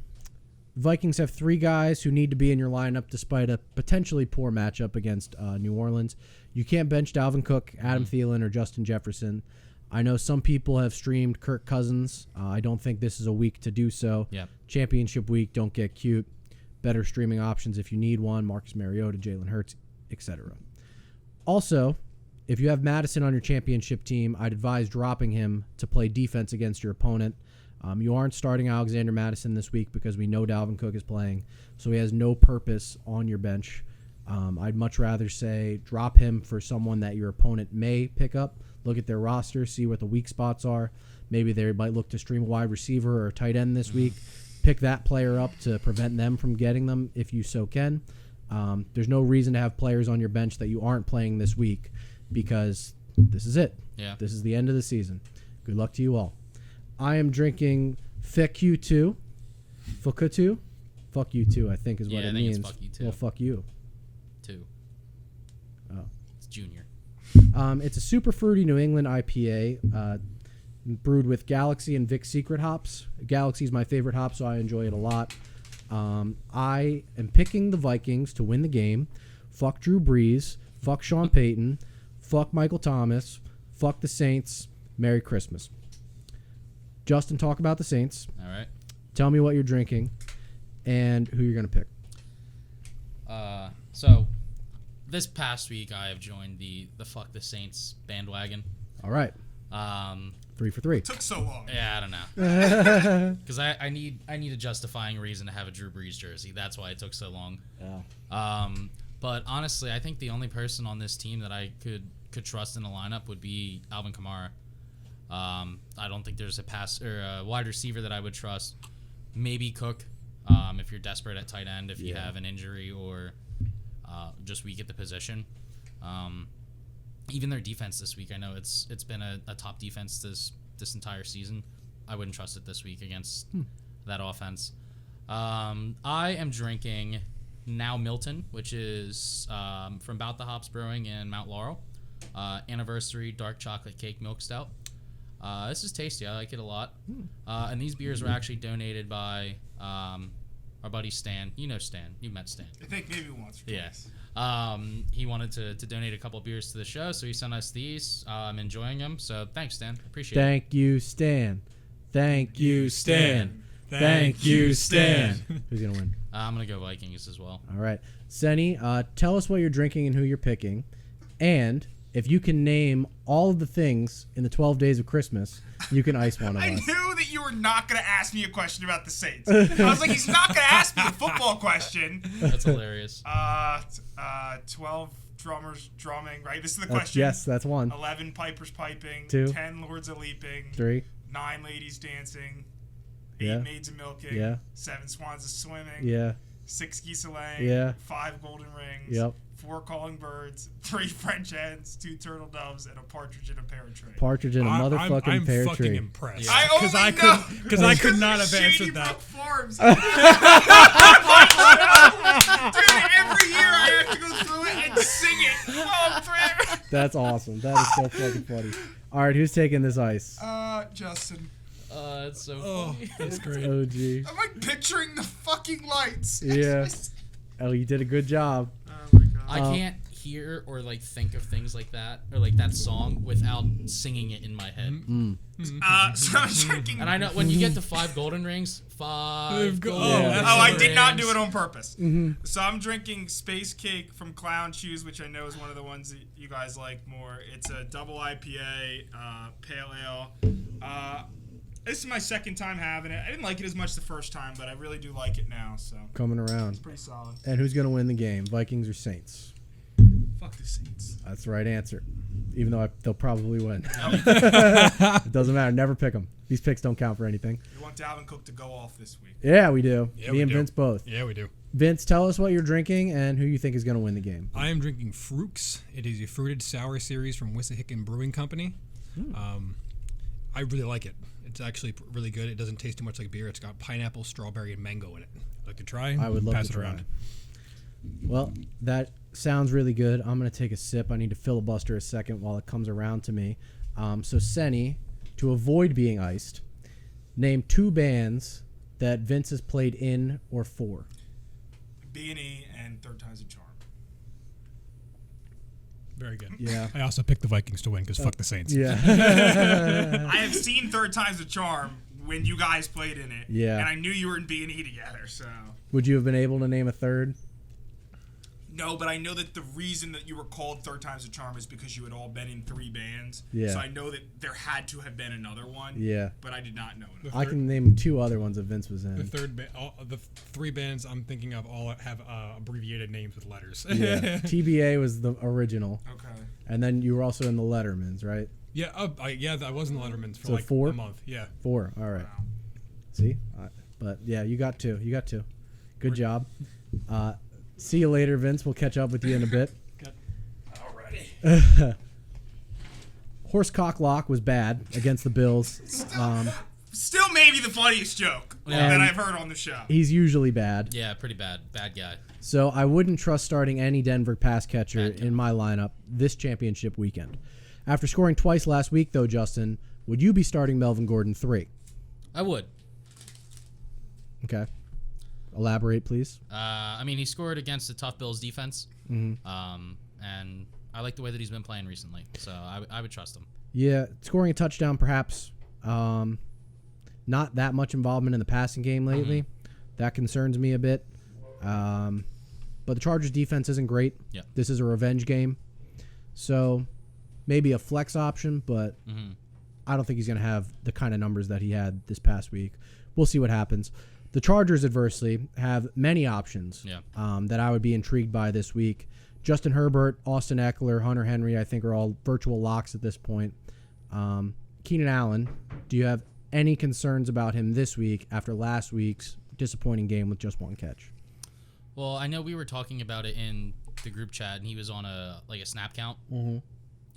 The Vikings have 3 guys who need to be in your lineup despite a potentially poor matchup against New Orleans. You can't bench Dalvin Cook, Adam Thielen, or Justin Jefferson. I know some people have streamed Kirk Cousins. I don't think this is a week to do so. Yep. Championship week, don't get cute. Better streaming options if you need one. Marcus Mariota, Jalen Hurts, etc. Also, if you have Madison on your championship team, I'd advise dropping him to play defense against your opponent. You aren't starting Alexander Madison this week because we know Dalvin Cook is playing, so he has no purpose on your bench. I'd much rather say drop him for someone that your opponent may pick up. Look at their roster, see what the weak spots are. Maybe they might look to stream a wide receiver or a tight end this week. Pick that player up to prevent them from getting them if you so can. There's no reason to have players on your bench that you aren't playing this week because this is it. Yeah. This is the end of the season. Good luck to you all. I am drinking FQ2. FQ2? Fuck you too, I think is what it means. It's fuck you too. Well, fuck you. 2. Oh. It's Junior. It's a super fruity New England IPA brewed with Galaxy and Vic Secret hops. Galaxy is my favorite hop, so I enjoy it a lot. I am picking the Vikings to win the game. Fuck Drew Brees. Fuck Sean Payton. Fuck Michael Thomas. Fuck the Saints. Merry Christmas. Justin, talk about the Saints. All right. Tell me what you're drinking and who you're going to pick. So this past week I have joined the Fuck the Saints bandwagon. All right. 3 for 3. It took so long. Yeah, I don't know. Because I need a justifying reason to have a Drew Brees jersey. That's why it took so long. Yeah. But honestly, I think the only person on this team that I could trust in the lineup would be Alvin Kamara. I don't think there's a wide receiver that I would trust. Maybe Cook, if you're desperate at tight end, if you have an injury or just weak at the position. Even their defense this week, I know it's been a top defense this entire season. I wouldn't trust it this week against that offense. I am drinking Now Milton, which is from Bout the Hops Brewing in Mount Laurel. Anniversary dark chocolate cake milk stout. This is tasty. I like it a lot. And these beers were actually donated by our buddy Stan. You know Stan. You met Stan. I think maybe once or twice. He wanted to donate a couple of beers to the show, so he sent us these. I'm enjoying them, so thanks, Stan. Appreciate it. Thank you, Stan. Thank you, Stan. Thank you, Stan. Who's going to win? I'm going to go Vikings as well. All right. Senny, tell us what you're drinking and who you're picking. And if you can name all of the things in the 12 days of Christmas, you can ice one of I us. knew that you were not going to ask me a question about the Saints. I was like, he's not going to ask me a football question. That's hilarious. 12 drummers drumming, right? This is the question. Yes, that's 1. 11 pipers piping. 2. 10 lords a leaping. 3. 9 ladies dancing. 8 maids a milking. Yeah. 7 swans a swimming. Yeah. 6 geese a laying. Yeah. 5 golden rings. Yep. 4 calling birds. 3 French hens. 2 turtle doves, and a partridge in a pear tree. Partridge in a motherfucking pear I'm tree. fucking impressed. Yeah. Because I could not have answered that. Farms. Dude, every year I have to go through it and sing it. Oh, prayer. That's awesome. That is so fucking funny. All right, who's taking this ice? Justin. It's so funny. That's great. OG. I'm like picturing the fucking lights. Yeah. Oh, you did a good job. Oh my god. I can't hear or like think of things like that or like that song without singing it in my head. So I'm drinking. And I know when you get to 5 golden rings, 5 golden rings. I did not do it on purpose. So I'm drinking Space Cake from Clown Shoes, which I know is one of the ones that you guys like more. It's a double IPA, pale ale. This is my second time having it. I didn't like it as much the first time, but I really do like it now. So Coming around. it's pretty solid. And who's going to win the game, Vikings or Saints? Fuck the Saints. That's the right answer. Even though they'll probably win. It doesn't matter. Never pick them. These picks don't count for anything. We want Dalvin Cook to go off this week. Yeah, we do. Yeah, Me we and do. Vince both. Yeah, we do. Vince, tell us what you're drinking and who you think is going to win the game. I am drinking Fruix. It is a fruited sour series from Wissahickon Brewing Company. I really like it. It's actually really good. It doesn't taste too much like beer. It's got pineapple, strawberry, and mango in it. Like to try? I would love Pass to it try. around. Well, that sounds really good. I'm going to take a sip. I need to filibuster a second while it comes around to me. So, Senny, to avoid being iced, name 2 bands that Vince has played in or for. B&E and Third Time's a Charm. Very good. Yeah. I also picked the Vikings to win because fuck the Saints. Yeah. I have seen Third Time's a Charm when you guys played in it. Yeah. And I knew you were in B&E together, so. Would you have been able to name a third? No, but I know that the reason that you were called Third Time's a Charm is because you had all been in 3 bands. Yeah. So I know that there had to have been another one. Yeah. But I did not know it. I can name 2 other ones that Vince was in. The 3 bands I'm thinking of all have abbreviated names with letters. Yeah. TBA was the original. Okay. And then you were also in the Lettermans, right? Yeah, I was in the Lettermans for So 4? a month. Yeah. 4. All right. Wow. See? But yeah, you got 2. Good job. See you later, Vince. We'll catch up with you in a bit. Alrighty. Horsecock Lock was bad against the Bills. Still maybe the funniest joke that I've heard on the show. He's usually bad. Yeah, pretty bad. Bad guy. So I wouldn't trust starting any Denver pass catcher in my lineup this championship weekend. After scoring twice last week, though, Justin, would you be starting Melvin Gordon 3? I would. Okay. Elaborate, please. I mean, he scored against the tough Bills defense. Mm-hmm. And I like the way that he's been playing recently. So I would trust him. Yeah, scoring a touchdown, perhaps. Not that much involvement in the passing game lately. That concerns me a bit. But the Chargers defense isn't great. Yeah. This is a revenge game. So maybe a flex option, but I don't think he's going to have the kind of numbers that he had this past week. We'll see what happens. The Chargers, adversely, have many options that I would be intrigued by this week. Justin Herbert, Austin Eckler, Hunter Henry, I think are all virtual locks at this point. Keenan Allen, do you have any concerns about him this week after last week's disappointing game with just 1 catch? Well, I know we were talking about it in the group chat, and he was on a snap count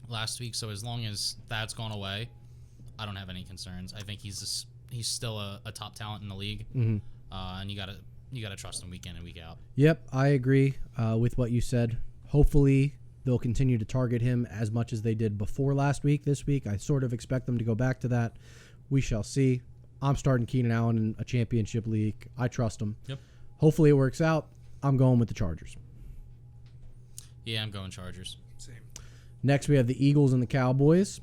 last week. So as long as that's gone away, I don't have any concerns. I think he's still a top talent in the league, and you gotta trust him week in and week out. Yep, I agree with what you said. Hopefully they'll continue to target him as much as they did before last week. This week, I sort of expect them to go back to that. We shall see. I'm starting Keenan Allen in a championship league. I trust him. Yep. Hopefully it works out. I'm going with the Chargers. Yeah, I'm going Chargers. Same. Next, we have the Eagles and the Cowboys.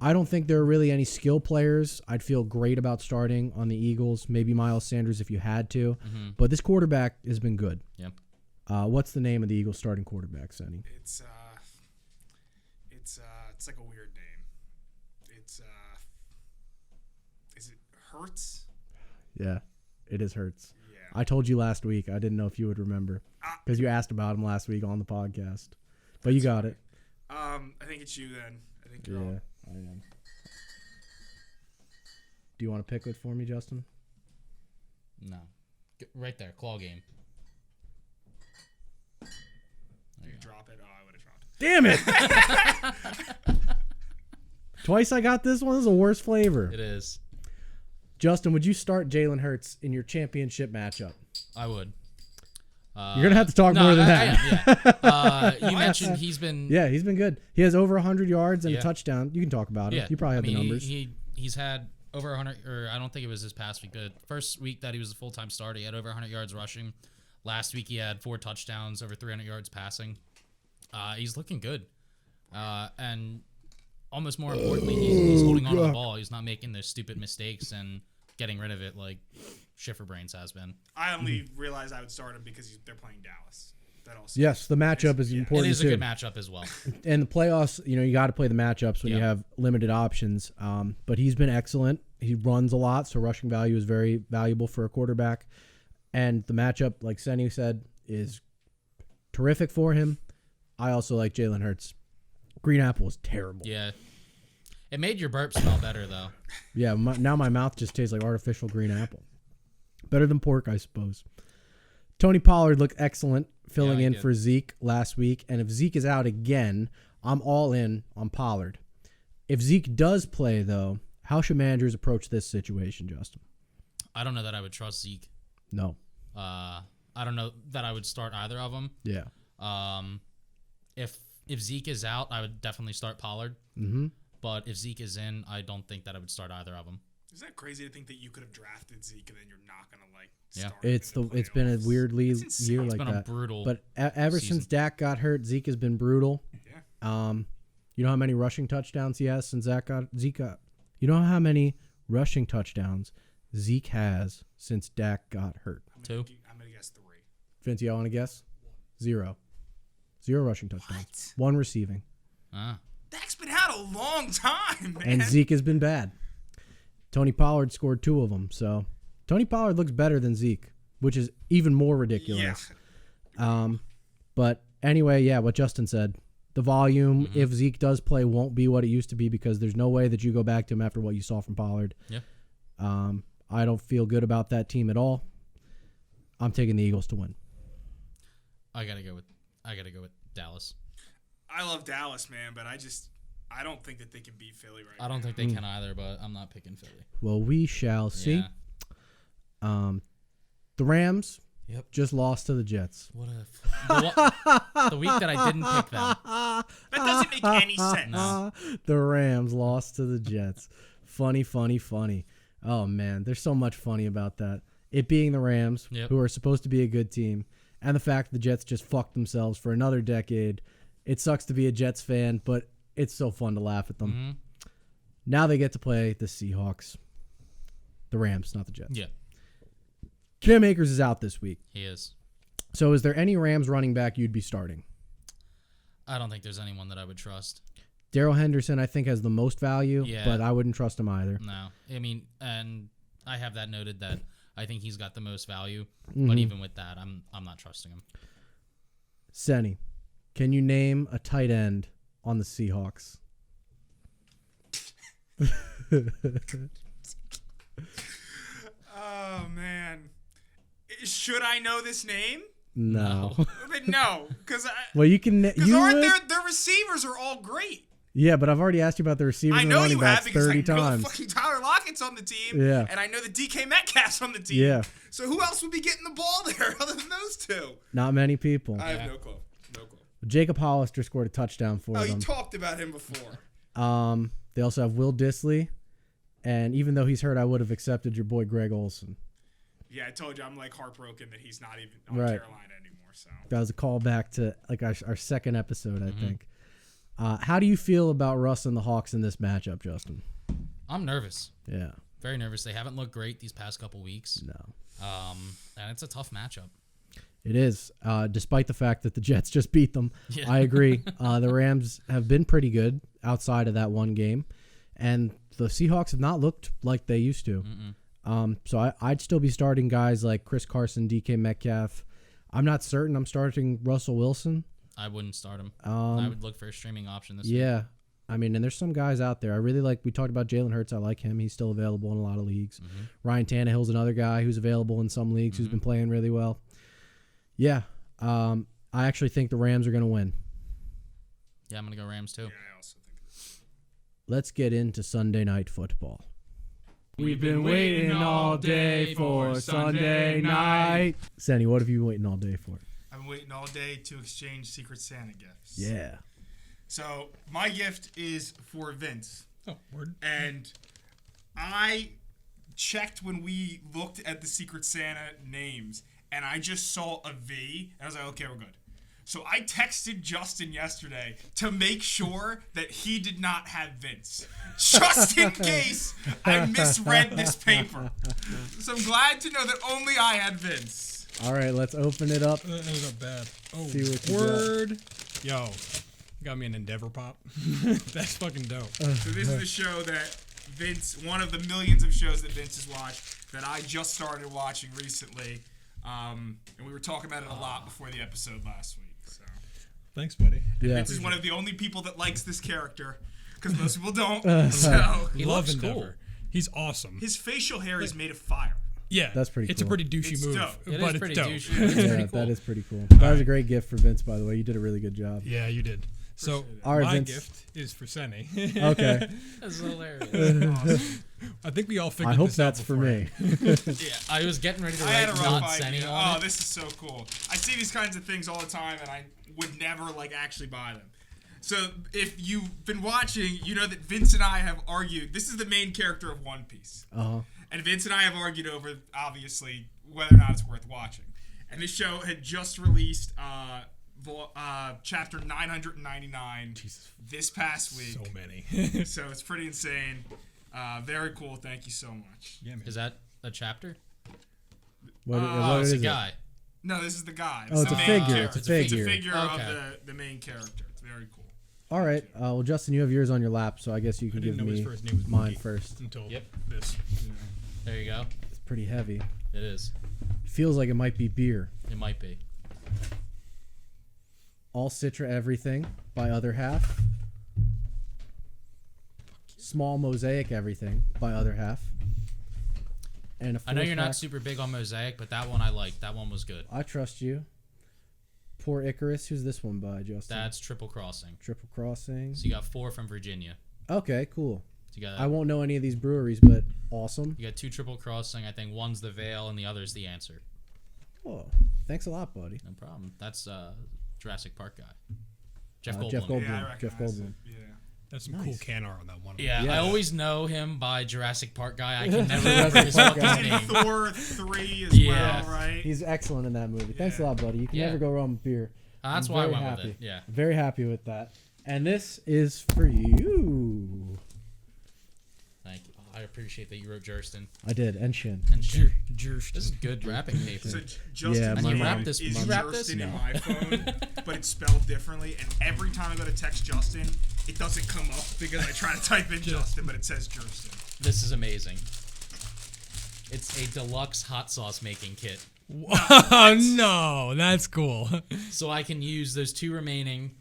I don't think there are really any skill players I'd feel great about starting on the Eagles. Maybe Miles Sanders if you had to. But this quarterback has been good. Yep. What's the name of the Eagles starting quarterback, Senny? It's like a weird name. Is it Hurts? Yeah, it is Hurts. Yeah. I told you last week. I didn't know if you would remember because you asked about him last week on the podcast. But you got it. I think it's you then. I think you're Yeah, I am. Do you want to pick it for me, Justin? No. Right there, claw game. There you go. Drop it. Oh, I would have dropped it. Damn it! Twice I got this one. This is a worse flavor. It is. Justin, would you start Jalen Hurts in your championship matchup? I would. You're gonna have to talk more than that. I am, yeah. You mentioned he's been. Yeah, he's been good. He has over 100 yards and a touchdown. You can talk about it. Yeah, You probably have the numbers. He's had over 100, or I don't think it was this past week. The first week that he was a full-time starter, he had over 100 yards rushing. Last week he had 4 touchdowns, over 300 yards passing. He's looking good, and almost more importantly, he's holding on to the ball. He's not making those stupid mistakes and getting rid of it like Schifferbrains has been. I only realized I would start him because they're playing Dallas. That also. Yes, the matchup is important. It is too. a good matchup as well. And the playoffs, you got to play the matchups when you have limited options. But he's been excellent. He runs a lot, so rushing value is very valuable for a quarterback. And the matchup, like Senny said, is terrific for him. I also like Jalen Hurts. Green apple is terrible. Yeah. It made your burp smell better, though. Yeah, now my mouth just tastes like artificial green apple. Better than pork, I suppose. Tony Pollard looked excellent filling in for Zeke last week. And if Zeke is out again, I'm all in on Pollard. If Zeke does play, though, how should managers approach this situation, Justin? I don't know that I would trust Zeke. No. I don't know that I would start either of them. Yeah. If Zeke is out, I would definitely start Pollard. Mm-hmm. But if Zeke is in, I don't think that I would start either of them. Isn't that crazy to think that you could have drafted Zeke and then you're not gonna start? It's been a weirdly year like It's been that. a brutal. But ever since Dak got hurt, Zeke has been brutal. Yeah. You know how many rushing touchdowns he has since Zeke got? You know how many rushing touchdowns Zeke has since Dak got hurt? 2. I'm gonna guess 3. Vince, you want to guess? 0. 0 rushing touchdowns. 1 receiving. Dak's been out a long time, man. And Zeke has been bad. Tony Pollard scored 2 of them. So Tony Pollard looks better than Zeke, which is even more ridiculous. Yeah. But anyway, yeah, what Justin said. The volume, if Zeke does play, won't be what it used to be because there's no way that you go back to him after what you saw from Pollard. Yeah. I don't feel good about that team at all. I'm taking the Eagles to win. I gotta go with Dallas. I love Dallas, man, but I don't think that they can beat Philly right now. I don't think they can either, but I'm not picking Philly. Well, we shall see. Yeah. The Rams Yep. just lost to the Jets. What the week that I didn't pick them. That doesn't make any sense. No. The Rams lost to the Jets. Funny. Oh, man, there's so much funny about that. It being the Rams, who are supposed to be a good team, and the fact the Jets just fucked themselves for another decade. It sucks to be a Jets fan, but it's so fun to laugh at them. Mm-hmm. Now they get to play the Seahawks. The Rams, not the Jets. Yeah. Cam Akers is out this week. He is. So is there any Rams running back you'd be starting? I don't think there's anyone that I would trust. Darrell Henderson, I think, has the most value, Yeah. but I wouldn't trust him either. No. I mean, and I have that noted that I think he's got the most value, Mm-hmm. but even with that, I'm not trusting him. Senny, can you name a tight end on the Seahawks? Oh, man. Should I know this name? No. But no, because Well, you can. You aren't would? their receivers are all great. Yeah, but I've already asked you about the receivers I and know running you have backs because 30 I know times. the fucking Tyler Lockett's on the team. Yeah. And I know the DK Metcalf's on the team. Yeah. So who else would be getting the ball there other than those two? Not many people. I have no clue. Jacob Hollister scored a touchdown for Oh, them. you talked about him before. They also have Will Disley, and even though he's hurt, I would have accepted your boy Greg Olson. Yeah, I told you I'm like heartbroken that he's not even on Right. Carolina anymore. So That was a callback to like our second episode, I think. How do you feel about Russ and the Hawks in this matchup, Justin? I'm nervous. Yeah. Very nervous. They haven't looked great these past couple weeks. No. And it's a tough matchup. It is, despite the fact that the Jets just beat them. Yeah. I agree. The Rams have been pretty good outside of that one game, and the Seahawks have not looked like they used to. So I'd still be starting guys like Chris Carson, DK Metcalf. I'm not certain I'm starting Russell Wilson. I wouldn't start him. I would look for a streaming option this week. Yeah. I mean, and there's some guys out there. I really like, we talked about Jalen Hurts. I like him. He's still available in a lot of leagues. Ryan Tannehill's another guy who's available in some leagues who's been playing really well. Yeah. I actually think the Rams are going to win. Yeah, I'm going to go Rams too. yeah, I also think that. Let's get into Sunday Night Football. We've been waiting all day for Sunday night. Sandy, what have you been waiting all day for? I've been waiting all day to exchange Secret Santa gifts. Yeah. So my gift is for Vince. Oh, word. And I checked when we looked at the Secret Santa names, and I just saw a V, and I was like, okay, we're good. So I texted Justin yesterday to make sure that he did not have Vince, just in case I misread this paper. So I'm glad to know that only I had Vince. All right, let's open it up. That was not bad. Oh, See what you word. Yo, got me an Endeavor Pop. That's fucking dope. So this is the show that Vince, one of the millions of shows that Vince has watched, that I just started watching recently. And we were talking about it a lot before the episode last week. So Thanks, buddy. Yeah. Vince is one of the only people that likes this character, because most people don't. So He Love looks Endeavor. cool. He's awesome. his facial hair is made of fire. Yeah, That's pretty It's a cool. pretty douchey It's move, dope. It but is it's pretty dope. douchey. It's Yeah, pretty cool. that is pretty cool. That was a great gift for Vince, by the way. You did a really good job. Yeah, you did. So All right, my Vince. gift is for Senny. Okay. That's hilarious. I think we all figured I hope this out that's for beforehand. me. Yeah, I was getting ready to I had write a not rough Senny idea. on Oh, it. this is so cool. I see these kinds of things all the time, and I would never actually buy them. So if you've been watching, you know that Vince and I have argued. This is the main character of One Piece. Uh-huh. And Vince and I have argued over, obviously, whether or not it's worth watching. And this show had just released chapter 999 this past week. So many. So it's pretty insane. Very cool. Thank you so much. Yeah, man. Is that a chapter? What Oh, it's is a it? guy. No, this is the guy. Oh, it's a figure. It's a figure. It's a figure Okay. of the main character. It's very cool. All right. Well, Justin, you have yours on your lap, so I guess you I can didn't give know his me first name was mine Mookie first. until Yep. this. There you go. It's pretty heavy. It is. Feels like it might be beer. It might be. All Citra Everything by Other Half. Small Mosaic Everything by Other Half. And a I know you're not four-pack- super big on Mosaic, but that one I liked. That one was good. I trust you. Poor Icarus. Who's this one by, Justin? That's Triple Crossing. Triple Crossing. So you got 4 from Virginia. Okay, cool. So you got I won't know any of these breweries, but awesome. you got 2 Triple Crossing. I think one's the Veil and the other's the Answer. Oh, thanks a lot, buddy. No problem. That's Jurassic Park guy. Jeff Goldblum. Jeff Goldblum. Yeah, I Jeff recognize Goldblum. it. Yeah. That's some cool can art on that one. Yeah, Yeah. I always know him by Jurassic Park guy. I can never Jurassic remember his Park fucking guy. In name. Thor 3 as Yeah. well, right? He's excellent in that movie. Thanks a Yeah. lot, buddy. You can Yeah. never go wrong with beer. That's I'm why I very went happy. with it. Yeah. Very happy with that. And this is for you. Thank you. Oh, I appreciate that you wrote Jurston I did, and Shin. and shit. Jerst. This is good wrapping paper. So Justin's Yeah, my name mom- wrap this- is you wrap this? Justin in No. my phone, but it's spelled differently. And every time I go to text Justin, it doesn't come up because I try to type in Justin, but it says Justin. This is amazing. It's a deluxe hot sauce making kit. Oh no, that's cool. So I can use those 2 remaining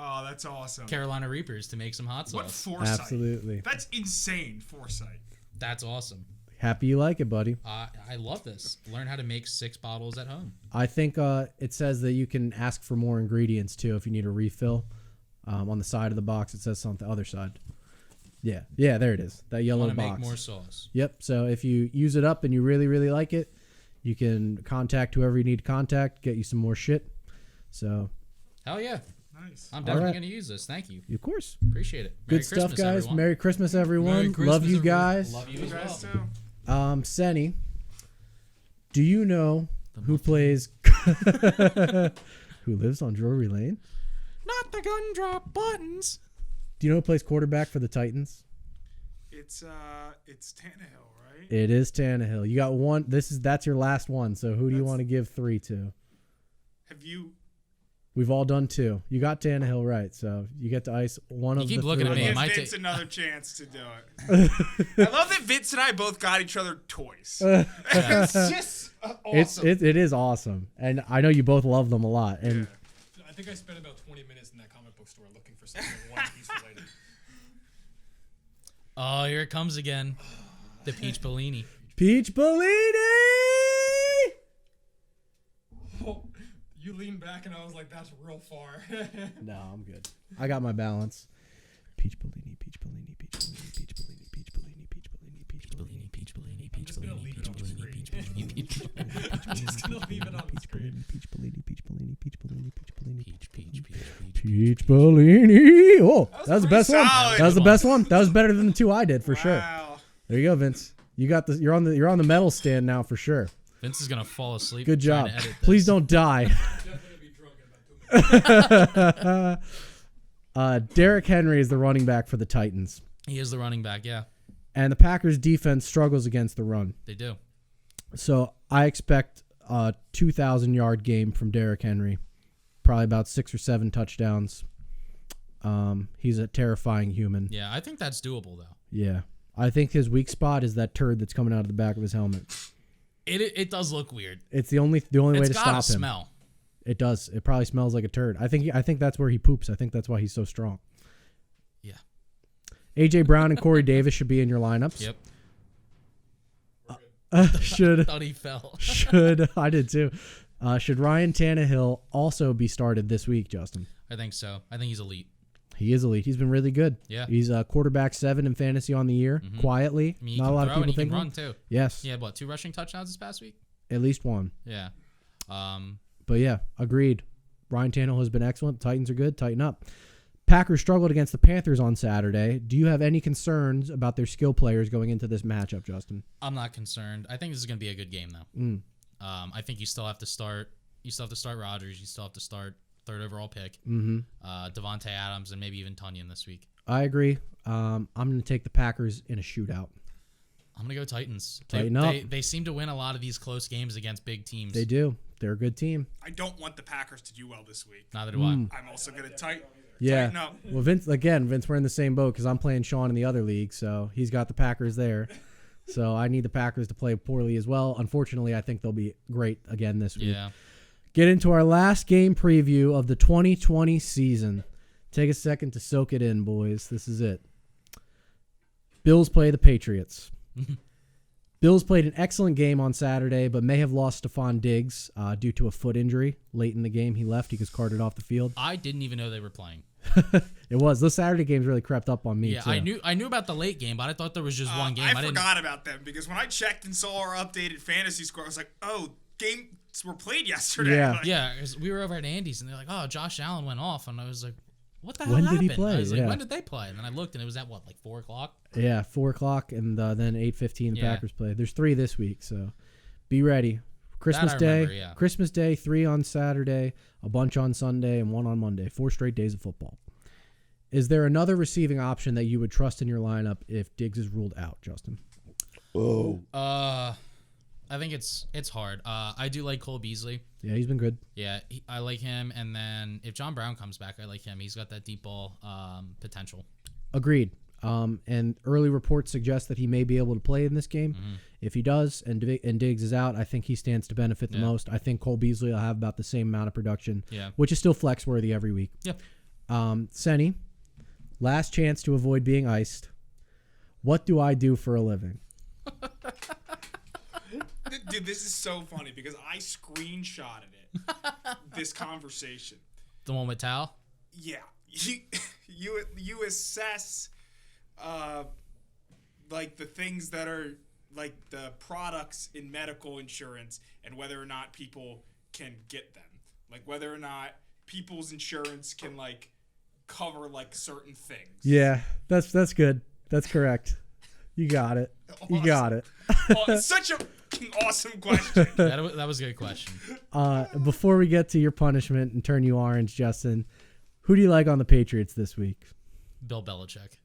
Oh, that's awesome. Carolina Reapers to make some hot What sauce. foresight. Absolutely. That's insane foresight. That's awesome. Happy you like it, buddy. I love this. Learn how to make 6 bottles at home. I think it says that you can ask for more ingredients too if you need a refill. On the side of the box, it says something. The other side. Yeah, there it is. That yellow Want to box. make more sauce. Yep. So if you use it up and you really, really like it, you can contact whoever you need to contact, get you some more shit. So, Hell yeah. Nice. I'm definitely right. going to use this. Thank you. of course. Appreciate it. Merry Good stuff, Christmas, guys. everyone. Merry Christmas, everyone. Merry Love Christmas, you everyone. guys. Love you You as guys well. too. Senny, do you know who plays who lives on Drury Lane? Not the gun drop buttons. Do you know who plays quarterback for the Titans? It's Tannehill, right? It is Tannehill. You got one. That's your last one. So who do you want to give 3 to? Have you? We've all done 2. You got Tannehill right, so you get to ice one You of keep the looking 3. at me. Give It might Vince take- another chance to do it. I love that Vince and I both got each other toys. It's just awesome. It is awesome, and I know you both love them a lot. And I think I spent about 20 minutes in that comic book store looking for something One Piece related. Oh, here it comes again. The Peach Bellini. Peach Bellini. Oh, you leaned back and I was like, that's real far. No, I'm good. I got my balance. Peach Bellini, Peach Bellini, Peach Bellini, Peach Bellini, Peach Bellini, Peach Bellini, Peach Bellini, Peach Bellini, I'm just gonna leave it on the screen. I'm just gonna leave it on the screen. Peach Bellini, Peach Bellini, Peach Bellini, Peach Bellini, Peach. Peach Bellini. Oh, that was the best one. solid. That was the best one. That was better than the 2 I did for sure. Wow. There you go, Vince. You got the. You're on the medal stand now for sure. Vince is going to fall asleep. Good trying job. to edit this. Please don't die. Definitely be drunk in about 2 minutes. Derrick Henry is the running back for the Titans, He is the running back, yeah. and the Packers defense struggles against the run. They do. So I expect a 2,000-yard game from Derrick Henry, probably about 6 or 7 touchdowns. He's a terrifying human. Yeah, I think that's doable, though. Yeah. I think his weak spot is that turd that's coming out of the back of his helmet. It does look weird. It's the only way It's to got stop to him. smell. It does. It probably smells like a turd. I think that's where he poops. I think that's why he's so strong. Yeah. AJ Brown and Corey Davis should be in your lineups. Yep. Should Thought he fell. I did too. Should Ryan Tannehill also be started this week, Justin? I think so. I think he's elite. He is elite. He's been really good. Yeah. He's a quarterback 7 in fantasy on the year. Quietly, I mean, he not a can lot throw of people and he think. can of run, him. too. Yes, He had, 2 rushing touchdowns this past week? at least one. Yeah. But yeah, agreed. Ryan Tannehill has been excellent. Titans are good. Tighten up. Packers struggled against the Panthers on Saturday. Do you have any concerns about their skill players going into this matchup, Justin? I'm not concerned. I think this is going to be a good game, though. I think you still have to start. You still have to start Rodgers. You still have to start 3rd overall pick. Devontae Adams and maybe even Tunyon this week. I agree. I'm going to take the Packers in a shootout. I'm going to go Titans. Tighten up. They seem to win a lot of these close games against big teams. They do. They're a good team. I don't want the Packers to do well this week. Neither do I. I'm also going to tighten up. Well, Vince, we're in the same boat because I'm playing Sean in the other league, so he's got the Packers there. So I need the Packers to play poorly as well. Unfortunately, I think they'll be great again this week. Yeah. Get into our last game preview of the 2020 season. Take a second to soak it in, boys. This is it. Bills play the Patriots. Bills played an excellent game on Saturday, but may have lost Stephon Diggs due to a foot injury. Late in the game, he left. He was carted off the field. I didn't even know they were playing. It was. Those Saturday games really crept up on me, Yeah, too. I knew about the late game, but I thought there was just one game. I forgot about them because when I checked and saw our updated fantasy score, I was like, oh, games were played yesterday. Yeah. Like, Yeah, because we were over at Andy's, and they're like, oh, Josh Allen went off. And I was like, what the hell When happened? did he play? I was like, Yeah. when did they play? And then I looked, and it was at, what, like 4 o'clock? Yeah, 4 o'clock, and then 8:15 the Yeah. Packers play. There's 3 this week, so be ready. Christmas I Day, remember, yeah. Christmas Day, 3 on Saturday, a bunch on Sunday, and 1 on Monday. 4 straight days of football. Is there another receiving option that you would trust in your lineup if Diggs is ruled out, Justin? I think it's hard. I do like Cole Beasley. Yeah, he's been good. Yeah, I like him. And then if John Brown comes back, I like him. He's got that deep ball potential. Agreed. And early reports suggest that he may be able to play in this game. Mm-hmm. If he does and Diggs is out, I think he stands to benefit the most. I think Cole Beasley will have about the same amount of production, which is still flex worthy every week. Yeah. Senny, last chance to avoid being iced. What do I do for a living? Dude, this is so funny because I screenshotted it. This conversation. The one with Tal? Yeah. You assess like the things that are like the products in medical insurance and whether or not people can get them. Like whether or not people's insurance can like cover like certain things. Yeah, that's good. That's correct. You got it. Awesome. You got it. Oh, it's such a awesome question. That was a good question. Before we get to your punishment and turn you orange, Justin, who do you like on the Patriots this week? Bill Belichick.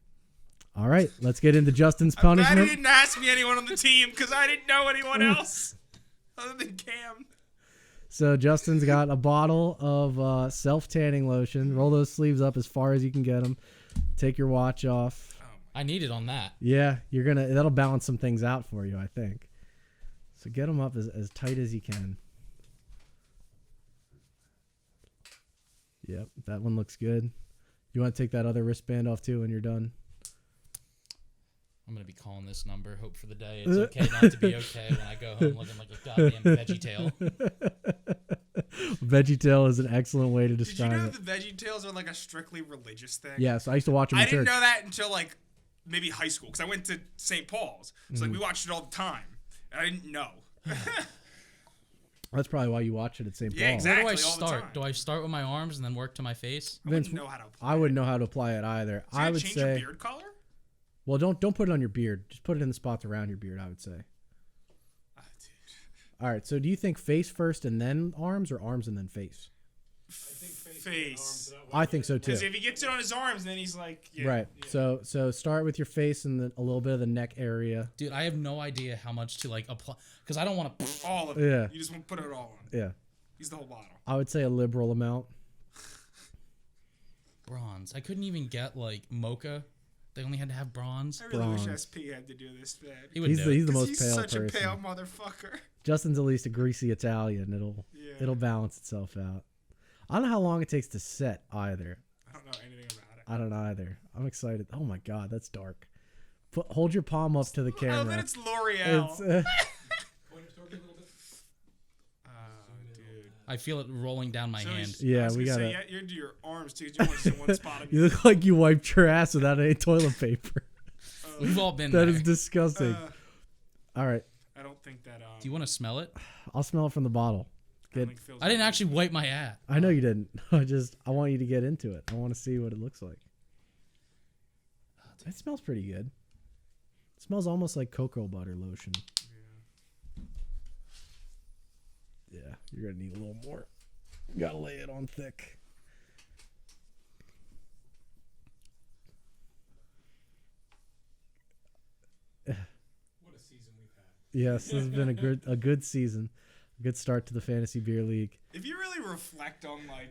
All right, let's get into Justin's I'm glad punishment. he didn't ask me anyone on the team because I didn't know anyone else other than Cam. So Justin's got a bottle of self-tanning lotion. Roll those sleeves up as far as you can get them. Take your watch off. I need it on that. Yeah, that'll balance some things out for you, I think. So get them up as tight as you can. Yep, that one looks good. You want to take that other wristband off too when you're done? I'm going to be calling this number. Hope for the day it's okay not to be okay when I go home looking like a goddamn VeggieTale. VeggieTale is an excellent way to Did you describe know it. that the VeggieTales are like a strictly religious thing? Yeah, so I used to watch them I in didn't church. know that until like maybe high school because I went to St. Paul's. So like we watched it all the time. And I didn't know. That's probably why you watch it at St. Yeah, Paul. exactly. Where do I all the time. start? Do I start with my arms and then work to my face? I wouldn't know how to apply I wouldn't know how to apply it either. So I you would change say, your beard color? well, don't put it on your beard. Just put it in the spots around your beard, I would say. Oh, dude. All right, so do you think face first and then arms, or arms and then face? Face. I think so too. Because if he gets it on his arms, then he's like, yeah. Right. So start with your face and then a little bit of the neck area. Dude, I have no idea how much to like apply because I don't want to. All of it. Yeah. You just want to put it all on. Yeah. He's the whole bottle. I would say a liberal amount. Bronze. I couldn't even get like mocha. They only had to have bronze. I really wish Bronze. SP had to do this, man. He would He's do the, it. he's the 'Cause most he's pale such person. a pale motherfucker. Justin's at least a greasy Italian. It'll balance itself out. I don't know how long it takes to set either. I don't know anything about it. I don't either. I'm excited. Oh my god, that's dark. Hold your palm up to the Oh, camera. then it's L'Oreal. It's, dude. I feel it rolling down my hand. Yeah, we we got gotta- to. Yeah, you're into your arms too. 'Cause you want to see one spot of you look like you wiped your ass without any toilet paper. We've all been That there. is disgusting. All right, I don't think that. Do you want to smell it? I'll smell it from the bottle. Good. I didn't actually wipe my ass. I know you didn't. I want you to get into it. I want to see what it looks like. It smells pretty good. It smells almost like cocoa butter lotion. Yeah, you're gonna need a little more. You gotta lay it on thick. What a season we've had. Yes, this has been a good season. Good start to the Fantasy Beer League. If you really reflect on, like,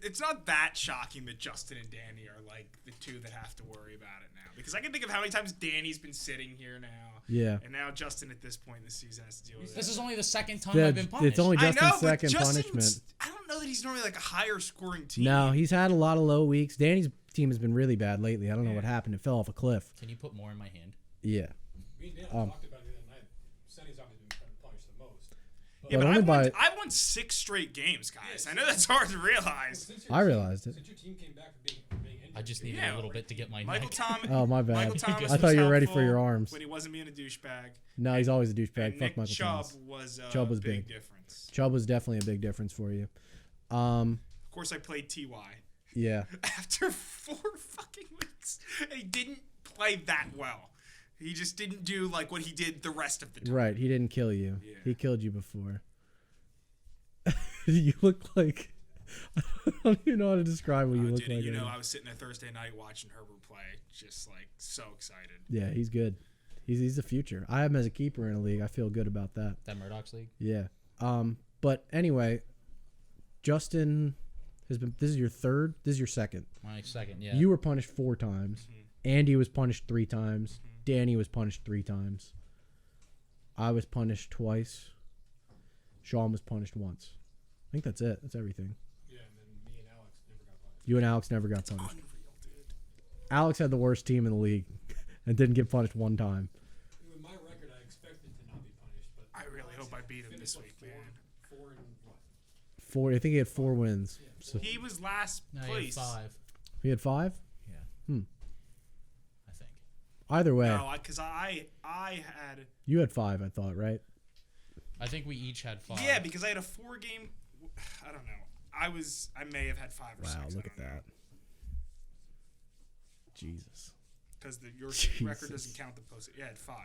it's not that shocking that Justin and Danny are, like, the two that have to worry about it now. Because I can think of how many times Danny's been sitting here now. Yeah. And now Justin at this point in the season has to deal with it. This is only the second time I've been punished. It's only Justin's second Justin's, punishment. I don't know that he's normally, like, a higher scoring team. No, he's had a lot of low weeks. Danny's team has been really bad lately. I don't know what happened. It fell off a cliff. Can you put more in my hand? Yeah. Me and Dan talked about it the other night. Sonny's obviously been punished the most. Yeah, But but only I won 6 straight games, guys. I know that's hard to realize. I realized it. Since your team came back from being injured, I just needed Yeah, a little bit to get my Michael neck. Thomas. Oh, my bad. Michael Thomas I thought was you were ready for helpful your arms. when he wasn't being a douchebag. No, he's always a douchebag. And Fuck Nick Michael Chubb Thomas. was a Chubb was big big. difference. Chubb was definitely a big difference for you. Of course, I played Ty Yeah. after 4 fucking weeks, and he didn't play that well. He just didn't do like what he did the rest of the time. Right. He didn't kill you. Yeah. He killed you before. You look like I don't even know how to describe what you look Dude, like. you know, right I was sitting there Thursday night watching Herbert play, just like so excited. now. Yeah, he's good. He's the future. I have him as a keeper in a league. I feel good about that. That Murdoch's league? Yeah. But anyway, Justin has been. This is your third. This is your second. My second, yeah. You were punished 4 times. Andy was punished 3 times. Danny was punished 3 times. I was punished twice. Sean was punished once. I think that's it. That's everything. yeah, and then me and Alex never got punished. You and Alex never got punished. Unreal, dude. Alex had the worst team in the league and didn't get punished 1 time. With my record, I expected to not be punished, but I really hope I beat him this week, man. 4 and what? 4. I think he had 4 wins. So He was last No, place. you had 5. he had 5. Yeah. I think. Either way, No, because I had. you had 5. I thought, right? I think we each had 5. Yeah, because I had a 4-game. I don't know. I may have had 5 or 6. Wow, look I at don't know. that. Jesus. Because your record doesn't count the post. Yeah, I had 5.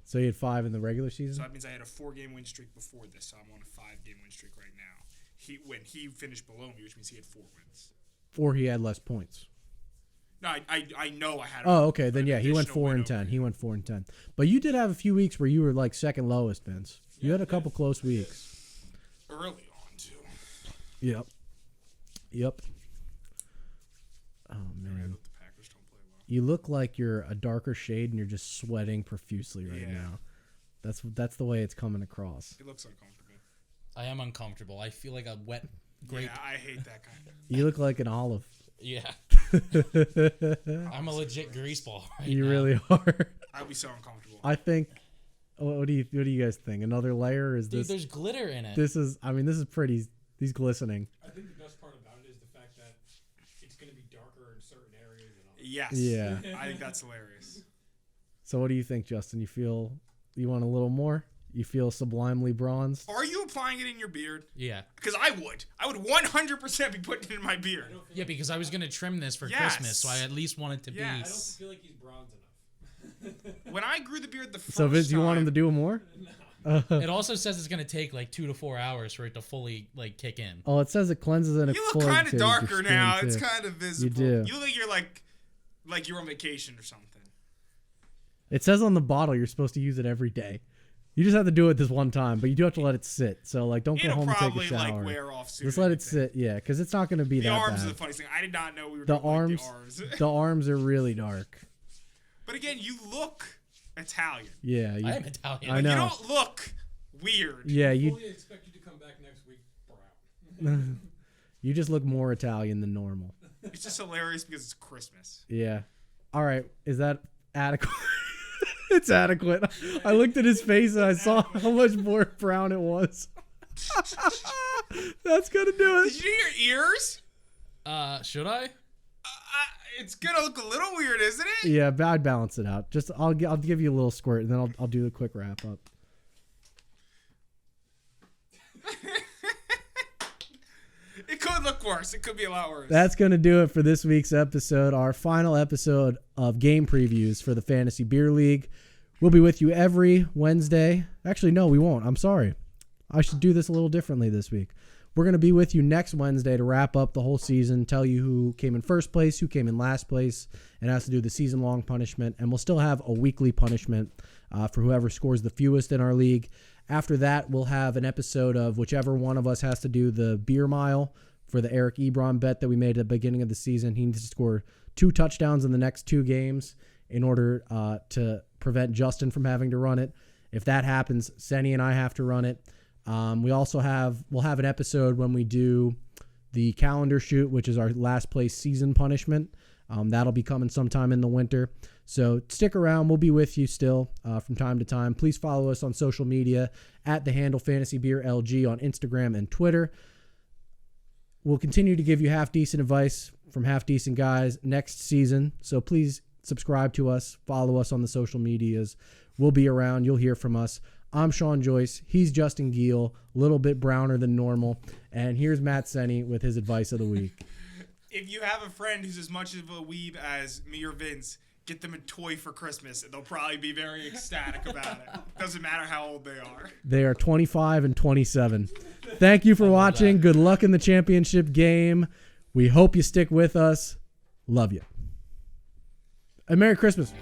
So you had 5 in the regular So season? that means I had a 4-game win streak before this. So I'm on a 5-game win streak right now. When he finished below me, which means he had 4 wins. Or he had less points? No, I know I had. Oh, okay. Then yeah, he went additional 4 win and 10. over He went 4 and 10. But you did have a few weeks where you were like second lowest, Vince. You had a couple close weeks. early on too. Yep. Oh I man, hope the Packers don't play well. you look like you're a darker shade and you're just sweating profusely right Yeah. now. That's the way it's coming across. It looks uncomfortable. I am uncomfortable. I feel like a wet grape. Yeah, I hate that kind of. You look like an olive. Yeah. I'm a legit greaseball right You now. really are. I'd be so uncomfortable. I think. What do you guys think? Another layer? Or is Dude, this? there's glitter in it. This is. I mean, this is pretty. These glistening. I think the best part about it is the fact that it's going to be darker in certain areas than others. Yes. Yeah. I think that's hilarious. So what do you think, Justin? You want a little more? You feel sublimely bronzed? Are you applying it in your beard? Yeah. Because I would 100% be putting it in my beard. Yeah, because I was going to trim this for Yes. Christmas, so I at least want it to Yes. I don't be... feel like he's bronze enough. When I grew the beard the first So Vince, you want him to do more? It also says it's going to take like 2 to 4 hours for it to fully like kick in. Oh, it says it cleanses and You look exfoliates kind of your darker skin, now. too. It's kind of visible. do. You look like you're like you're on vacation or something. It says on the bottle you're supposed to use it every day. You just have to do it this one time, but you do have to let it sit. So like, don't go It'll home and take a probably shower. like wear off soon. Just let it sit, yeah, because it's not going to be The that arms are bad. the funniest thing. I did not know we were The doing arms, like the arms. the arms are really dark. But again, you look Italian. Yeah, I am Italian. I know. You don't look weird. Yeah, I you fully expect you to come back next week brown. you just look more Italian than normal. It's just hilarious because it's Christmas. Yeah. All right, is that adequate? It's adequate. I looked at his face and I saw how much more brown it was. That's gonna do Did it. you do your ears? Should I? It's gonna look a little weird, isn't it? Yeah, I'd balance it out. Just I'll give you a little squirt and then I'll do the quick wrap up. It could look worse. It could be a lot worse. That's going to do it for this week's episode, our final episode of game previews for the Fantasy Beer League. We'll be with you every Wednesday. Actually, no, we won't. I'm sorry. I should do this a little differently this week. We're going to be with you next Wednesday to wrap up the whole season, tell you who came in first place, who came in last place, and has to do the season-long punishment. And we'll still have a weekly punishment for whoever scores the fewest in our league. After that, we'll have an episode of whichever one of us has to do the beer mile for the Eric Ebron bet that we made at the beginning of the season. He needs to score 2 touchdowns in the next 2 games in order to prevent Justin from having to run it. If that happens, Senny and I have to run it. We'll have an episode when we do the calendar shoot, which is our last place season punishment. That'll be coming sometime in the winter. So stick around. We'll be with you still from time to time. Please follow us on social media at the handle Fantasy Beer LG on Instagram and Twitter. We'll continue to give you half-decent advice from half-decent guys next season. So please subscribe to us. Follow us on the social medias. We'll be around. You'll hear from us. I'm Sean Joyce. He's Justin Giel, a little bit browner than normal. And here's Matt Senny with his advice of the week. If you have a friend who's as much of a weeb as me or Vince, get them a toy for Christmas, and they'll probably be very ecstatic about it. Doesn't matter how old they are. They are 25 and 27. Thank you for watching. Good luck in the championship game. We hope you stick with us. Love you. And Merry Christmas.